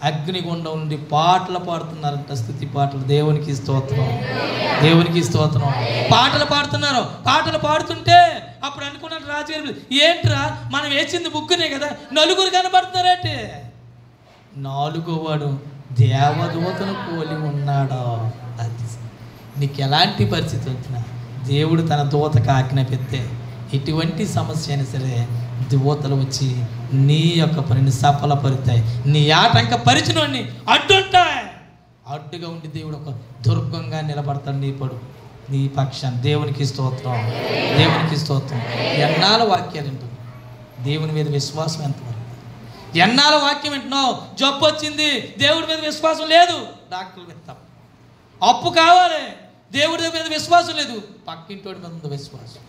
అగ్నిగుండం నుండి పాటలు పాడుతున్నారంట, స్తుతి పాటలు. దేవునికి స్తోత్రం, దేవునికి స్తోత్రం. పాటలు పాడుతున్నారు. పాటలు పాడుతుంటే అప్పుడు అనుకున్నాడు రాజుగారు, ఏంట్రా మనం వేసింది ముగ్గునే కదా, నలుగురు కనబడుతున్నారంటే. నాలుగో వాడు దేవదూతను పోలి ఉన్నాడు. అది నీకు ఎలాంటి పరిస్థితి వచ్చినా దేవుడు తన దూతకు ఆజ్ఞాపిస్తే ఎటువంటి సమస్య అయినా సరే దూతలు వచ్చి నీ యొక్క పనిని సఫలపరుతాయి. నీ ఆటంక పరిచినోడిని అడ్డుంటాయి. అడ్డుగా ఉండి దేవుడు ఒక దుర్గంగా నిలబడతాడు నీ పక్షాన్ని. దేవునికి స్తోత్రం, దేవునికి స్తోత్రం. ఎన్నాళ్ళ వాక్యాలు వింటున్నావు? దేవుని మీద విశ్వాసం ఎంతవరకు? ఎన్నాళ్ళ వాక్యం వింటున్నావు? జబ్బు వచ్చింది, దేవుడి మీద విశ్వాసం లేదు, డాక్టర్ల మీద తప్ప. అప్పు కావాలి, దేవుడి మీద విశ్వాసం లేదు, పక్కింటోడి మీద ఉంది విశ్వాసం.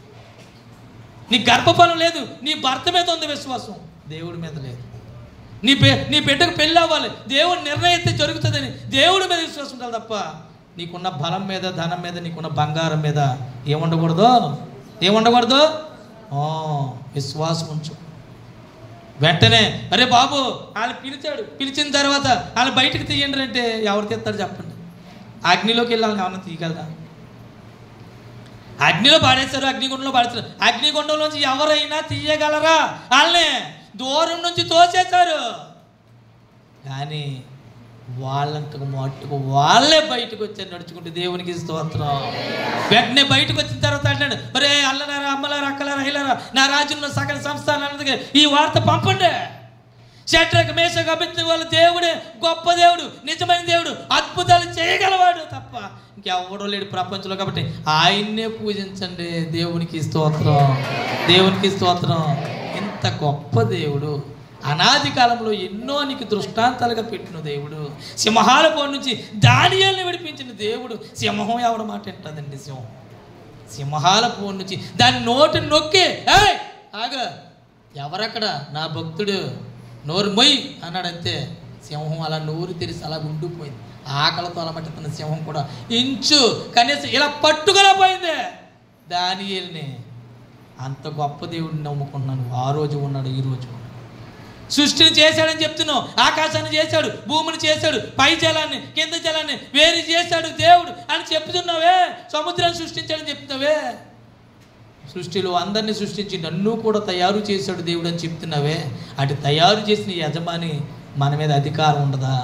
నీ గర్భఫలం లేదు, నీ భర్త మీద ఉంది విశ్వాసం, దేవుడి మీద లేదు. నీ బిడ్డకు పెళ్ళి అవ్వాలి, దేవుడు నిర్ణయిస్తే జరుగుతుందని దేవుడి మీద విశ్వాసం ఉండాలి తప్ప నీకున్న బలం మీద, ధనం మీద, నీకున్న బంగారం మీద ఏముండకూడదు. విశ్వాసం ఉంచు. వెంటనే అరే బాబు వాళ్ళు పిలిచాడు, పిలిచిన తర్వాత వాళ్ళు బయటకు తీయండి అంటే ఎవరు తీస్తాడు చెప్పండి? అగ్నిలోకి వెళ్ళాలని ఏమన్నా తీయగలరా? అగ్నిలో పాడేస్తారు, అగ్నిగుండంలో పాడేస్తారు. అగ్నిగుండంలోంచి ఎవరైనా తీయగలరా? వాళ్ళని దూరం నుంచి తోసేశారు. కానీ వాళ్ళంతకు మట్టుకు వాళ్ళే బయటకు వచ్చారు నడుచుకుంటే. దేవునికి స్తోత్రం. వెంటనే బయటకు వచ్చిన తర్వాత అంటాడు, ఒరే అల్లలారా, అమ్మలారా, అక్కలారా, అయ్యలారా, నా రాజ్యంలో సకల సంస్థానాలకి ఈ వార్త పంపండి. షడ్రక్, మేషక్, అబేద్నెగో వాళ్ళ దేవుడే గొప్ప దేవుడు, నిజమైన దేవుడు, అద్భుతాలు చేయగలవాడు తప్ప ఇంకెవడో లేడు ప్రపంచంలో. కాబట్టి ఆయన్నే పూజించండి. దేవునికి స్తోత్రం, దేవునికి స్తోత్రం. ఇంత గొప్ప దేవుడు, అనాది కాలంలో ఎన్నో నీకు దృష్టాంతాలుగా పెట్టిన దేవుడు, సింహాల పోటు నుంచి దానియేలుని విడిపించిన దేవుడు. సింహం ఎవడ మాట వింటుందండి? సింహాల పోటు నుంచి దాని నోటిని నొక్కి ఆగా ఎవరక్కడ నా భక్తుడు నోరు మొయ్యి అన్నాడంతే. సింహం అలా నోరు తెరిసి అలా ఉండిపోయింది. ఆకలితో అలమట్టుతున్న సింహం కూడా ఇంచు కనీసం ఇలా పట్టుకోలేకపోయింది దానియేలుని. అంత గొప్ప దేవుడిని నమ్ముకున్నాను. ఆ రోజు ఉన్నాడు, ఈ రోజు ఉన్నాడు. సృష్టిని చేశాడని చెప్తున్నావు. ఆకాశాన్ని చేశాడు, భూమిని చేశాడు, పై జలాన్ని, కింద జలాన్ని వేరు చేశాడు దేవుడు అని చెప్తున్నావే. సముద్రాన్ని సృష్టించాడని చెప్తున్నావే. సృష్టిలో అందరినీ సృష్టించి నన్ను కూడా తయారు చేశాడు దేవుడు అని చెప్తున్నావే. అటు తయారు చేసిన యజమాని మన మీద అధికారం ఉండదా?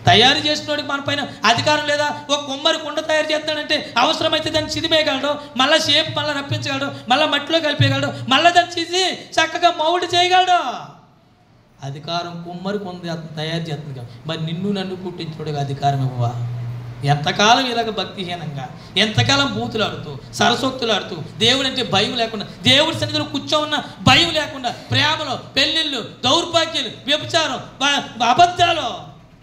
తయారు చేసినోడికి మన పైన అధికారం లేదా? ఒక కుమ్మరి కుండ తయారు చేస్తాడంటే అవసరమైతే దాన్ని చిదిమేయగలడు, మళ్ళీ షేప్ మళ్ళీ రప్పించగలడు, మళ్ళీ మట్టిలో కలిపేయగలడు, మళ్ళీ దాన్ని చిది చక్కగా మౌడు చేయగలడు. అధికారం కుమ్మరి కొంది అతను తయారు చేస్తుంది కదా. మరి నిన్ను నన్ను పుట్టించుకోవడానికి అధికారం ఇవ్వవా? ఎంతకాలం ఇలాగ భక్తిహీనంగా, ఎంతకాలం బూతులాడుతూ, సరసోక్తులాడుతూ, దేవుడు అంటే భయం లేకుండా, దేవుడి సన్నిధిలో కూర్చోమన్న భయం లేకుండా, ప్రేమలో పెళ్ళిళ్ళు, దౌర్భాగ్యాలు, వ్యభిచారం, అబద్ధాలు,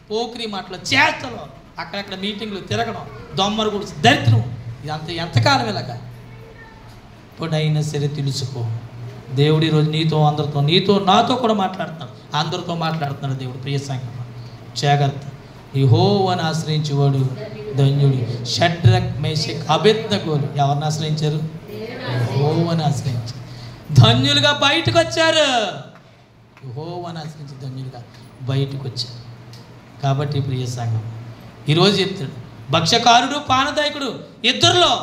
పోకిరి మాటలు, చేష్టలు, అక్కడక్కడ మీటింగ్లు తిరగడం, దొమ్మరు గుడిసి దరిద్రం, ఇదంతా ఎంతకాలం ఇలాగ? ఇప్పుడైనా సరే తెలుసుకో, దేవుడు ఈరోజు నీతో నాతో కూడా మాట్లాడుతున్నాడు, అందరితో మాట్లాడుతున్నాడు దేవుడు. ప్రియ సంఘం, జాగ్రత్త. యెహోవాను ఆశ్రయించేవాడు ధన్యుడు. షడ్రక్, మేషక్, అబేద్నెగోలు ఎవరిని ఆశ్రయించారు? యెహోవాను ఆశ్రయించారు. ధన్యులుగా బయటకు వచ్చారు. యెహోవాను ఆశ్రయించి ధన్యులుగా బయటకు వచ్చారు. కాబట్టి ప్రియ సంఘం, ఈరోజు చెప్తాడు, భక్ష్యకారుడు, పానదాయకుడు, ఇద్దరిలో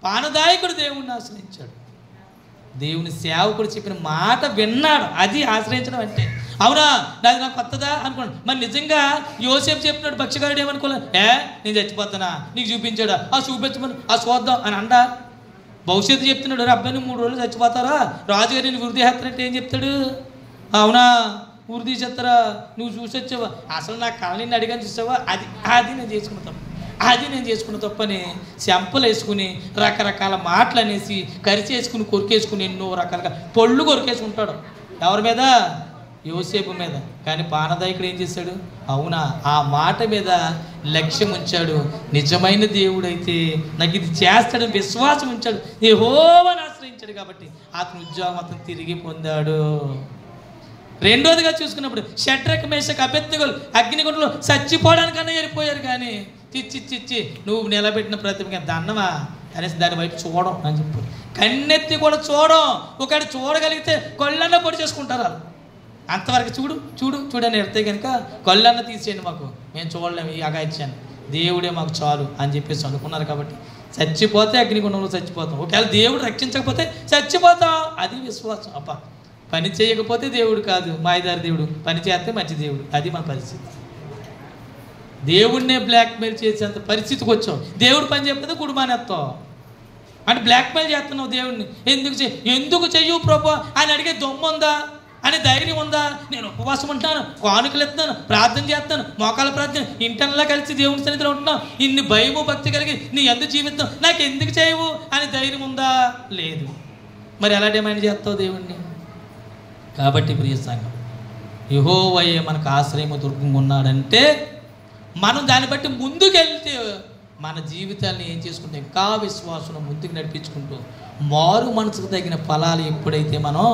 పానదాయకుడు దేవుణ్ణి ఆశ్రయించాడు. దేవుని సేవకుడు చెప్పిన మాట విన్నాడు. అది ఆశ్రయించడం అంటే. అవునా, నాకు కొత్తదా అనుకోండి. మరి నిజంగా యోసేపు చెప్పినాడు, భక్ష్యకారుడు ఏమనుకోలే, నేను చచ్చిపోతానా, నీకు చూపించాడా, చూపించమని, చూద్దాం అని అండా. భవిష్యత్తు చెప్తున్నాడు, అబ్బాయిని 3 రోజులు చచ్చిపోతారా, రాజుగారు నేను వృద్ధి చేస్తానంటే ఏం చెప్తాడు? అవునా, వృద్ధి చేస్తారా, నువ్వు చూసి వచ్చావా, అసలు నా కళని అడిగాను చూసావా, అది నేను చేసుకున్న తప్పు, అది నేను చేసుకున్న తప్పని చెంపలు వేసుకుని రకరకాల మాటలు అనేసి కరిచేసుకుని కొరికేసుకుని ఎన్నో రకాలుగా పళ్ళు కొరికేసుకుంటాడు. ఎవరి మీద? యోసేపు మీద. కానీ పానదాయకుడు ఏం చేశాడు? అవునా, ఆ మాట మీద లక్ష్యం ఉంచాడు. నిజమైన దేవుడైతే నాకు ఇది చేస్తాడని విశ్వాసం ఉంచాడు, యెహోవాను ఆశ్రయించాడు. కాబట్టి అతని ఉద్యోగం అతను తిరిగి పొందాడు. రెండోదిగా చూసుకున్నప్పుడు షడ్రక్ మేషక్ అబేద్నెగోలు అగ్నిగుండంలో చచ్చిపోవడానికన్నా వెళ్ళిపోయారు. కానీ చిచ్చి నువ్వు నిలబెట్టిన ప్రతిమకి దండమా అనేసి దాని వైపు చూడడం అని చెప్పు. కన్నెత్తి కూడా చూడం. ఒకటి చూడగలిగితే కళ్ళన్న పొడి చేసుకుంటారు వాళ్ళు. అంతవరకు చూడని ఎడితే కనుక కళ్ళన్న తీసేయండి, మాకు మేము చూడలేము ఈ అగాయిత్యాన్ని, దేవుడే మాకు చాలు అని చెప్పేసి అనుకున్నారు. కాబట్టి చచ్చిపోతే అగ్నిగుండంలో చచ్చిపోతాం. ఒకవేళ దేవుడు రక్షించకపోతే చచ్చిపోతాం. అది విశ్వాసం. అప్ప పని చేయకపోతే దేవుడు కాదు, మాయదారి దేవుడు. పని చేస్తే మంచి దేవుడు. అది మన పరిస్థితి. దేవుడినే బ్లాక్మెయిల్ చేసేంత పరిస్థితికి వచ్చాం. దేవుడు పని చెప్పితే కుటుంబానేస్తావు అంటే బ్లాక్మెయిల్ చేస్తున్నావు దేవుడిని. ఎందుకు చెయ్యవు ప్రభు అని అడిగే దొమ్ము ఉందా అని ధైర్యం ఉందా? నేను ఉపవాసం ఉంటాను, కానుకలు ఎత్తాను, ప్రార్థన చేస్తాను, మోకాల ప్రార్థన, ఇంటర్నలా కలిసి దేవుని సన్నిధిలో ఉంటున్నావు, ఇన్ని భయము భక్తి కలిగి నీ ఎందుకు జీవితం, నాకు ఎందుకు చేయవు అని ధైర్యం ఉందా? లేదు. మరి ఎలా డిమాండ్ చేస్తావు దేవుణ్ణి? కాబట్టి ప్రియ సంఘం, యెహోవాయే మనకు ఆశ్రయము దుర్గంగా ఉన్నాడంటే మనం దాన్ని బట్టి ముందుకెళ్తే మన జీవితాన్ని ఏం చేసుకుంటే ఇంకా విశ్వాసం ముందుకు నడిపించుకుంటూ మారు మనసుకు తగిన ఫలాలు ఎప్పుడైతే మనం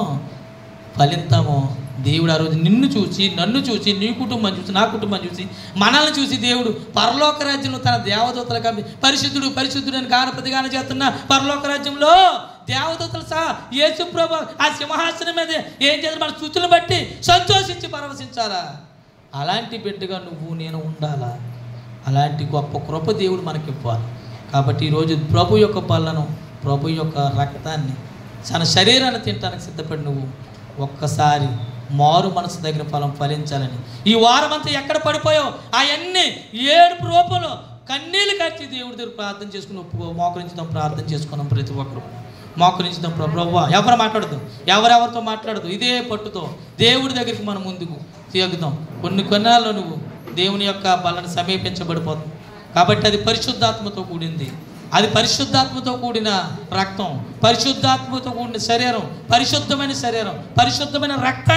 ఫలిస్తామో దేవుడు ఆ రోజు నిన్ను చూసి, నన్ను చూసి, నీ కుటుంబం చూసి, నా కుటుంబం చూసి, మనల్ని చూసి దేవుడు పరలోక రాజ్యంలో తన దేవదూతలు కంపి పరిశుద్ధుడు పరిశుద్ధుడు అని ప్రతిగానం చేస్తున్న పరలోక రాజ్యంలో దేవదూతలు సహా యేసు ప్రభువు ఆ సింహాసనం మీద ఏం చేయాలి? మన స్తుతులను బట్టి సంతోషించి పరవశించాలా. అలాంటి బిడ్డగా నువ్వు నేను ఉండాలా. అలాంటి గొప్ప కృప దేవుడు మనకి ఇవ్వాలి. కాబట్టి ఈరోజు ప్రభు యొక్క పళ్ళను, ప్రభు యొక్క రక్తాన్ని, తన శరీరాన్ని తినడానికి సిద్ధపడి నువ్వు ఒక్కసారి మారు మనసు తగిన ఫలం ఫలించాలని ఈ వారం అంతా ఎక్కడ పడిపోయావు అవన్నీ 7 రూపంలో కన్నీళ్ళు కట్టి దేవుడి దగ్గర ప్రార్థన చేసుకుని మోకరించుదాం, ప్రార్థన చేసుకున్నాం. ప్రతి ఒక్కరు మోకరించుదాం. ప్రభువా ఎవరు మాట్లాడదు, ఎవరెవరితో మాట్లాడదు, ఇదే పట్టుతో దేవుడి దగ్గరికి మనం ముందుకు తీగుదాం. కొన్ని కొన్నాళ్ళు నువ్వు దేవుని యొక్క బలను సమీపించబడిపోతుంది. కాబట్టి అది పరిశుద్ధాత్మతో కూడింది. అది పరిశుద్ధాత్మతో కూడిన రక్తం, పరిశుద్ధాత్మతో కూడిన శరీరం, పరిశుద్ధమైన శరీరం, పరిశుద్ధమైన రక్తాన్ని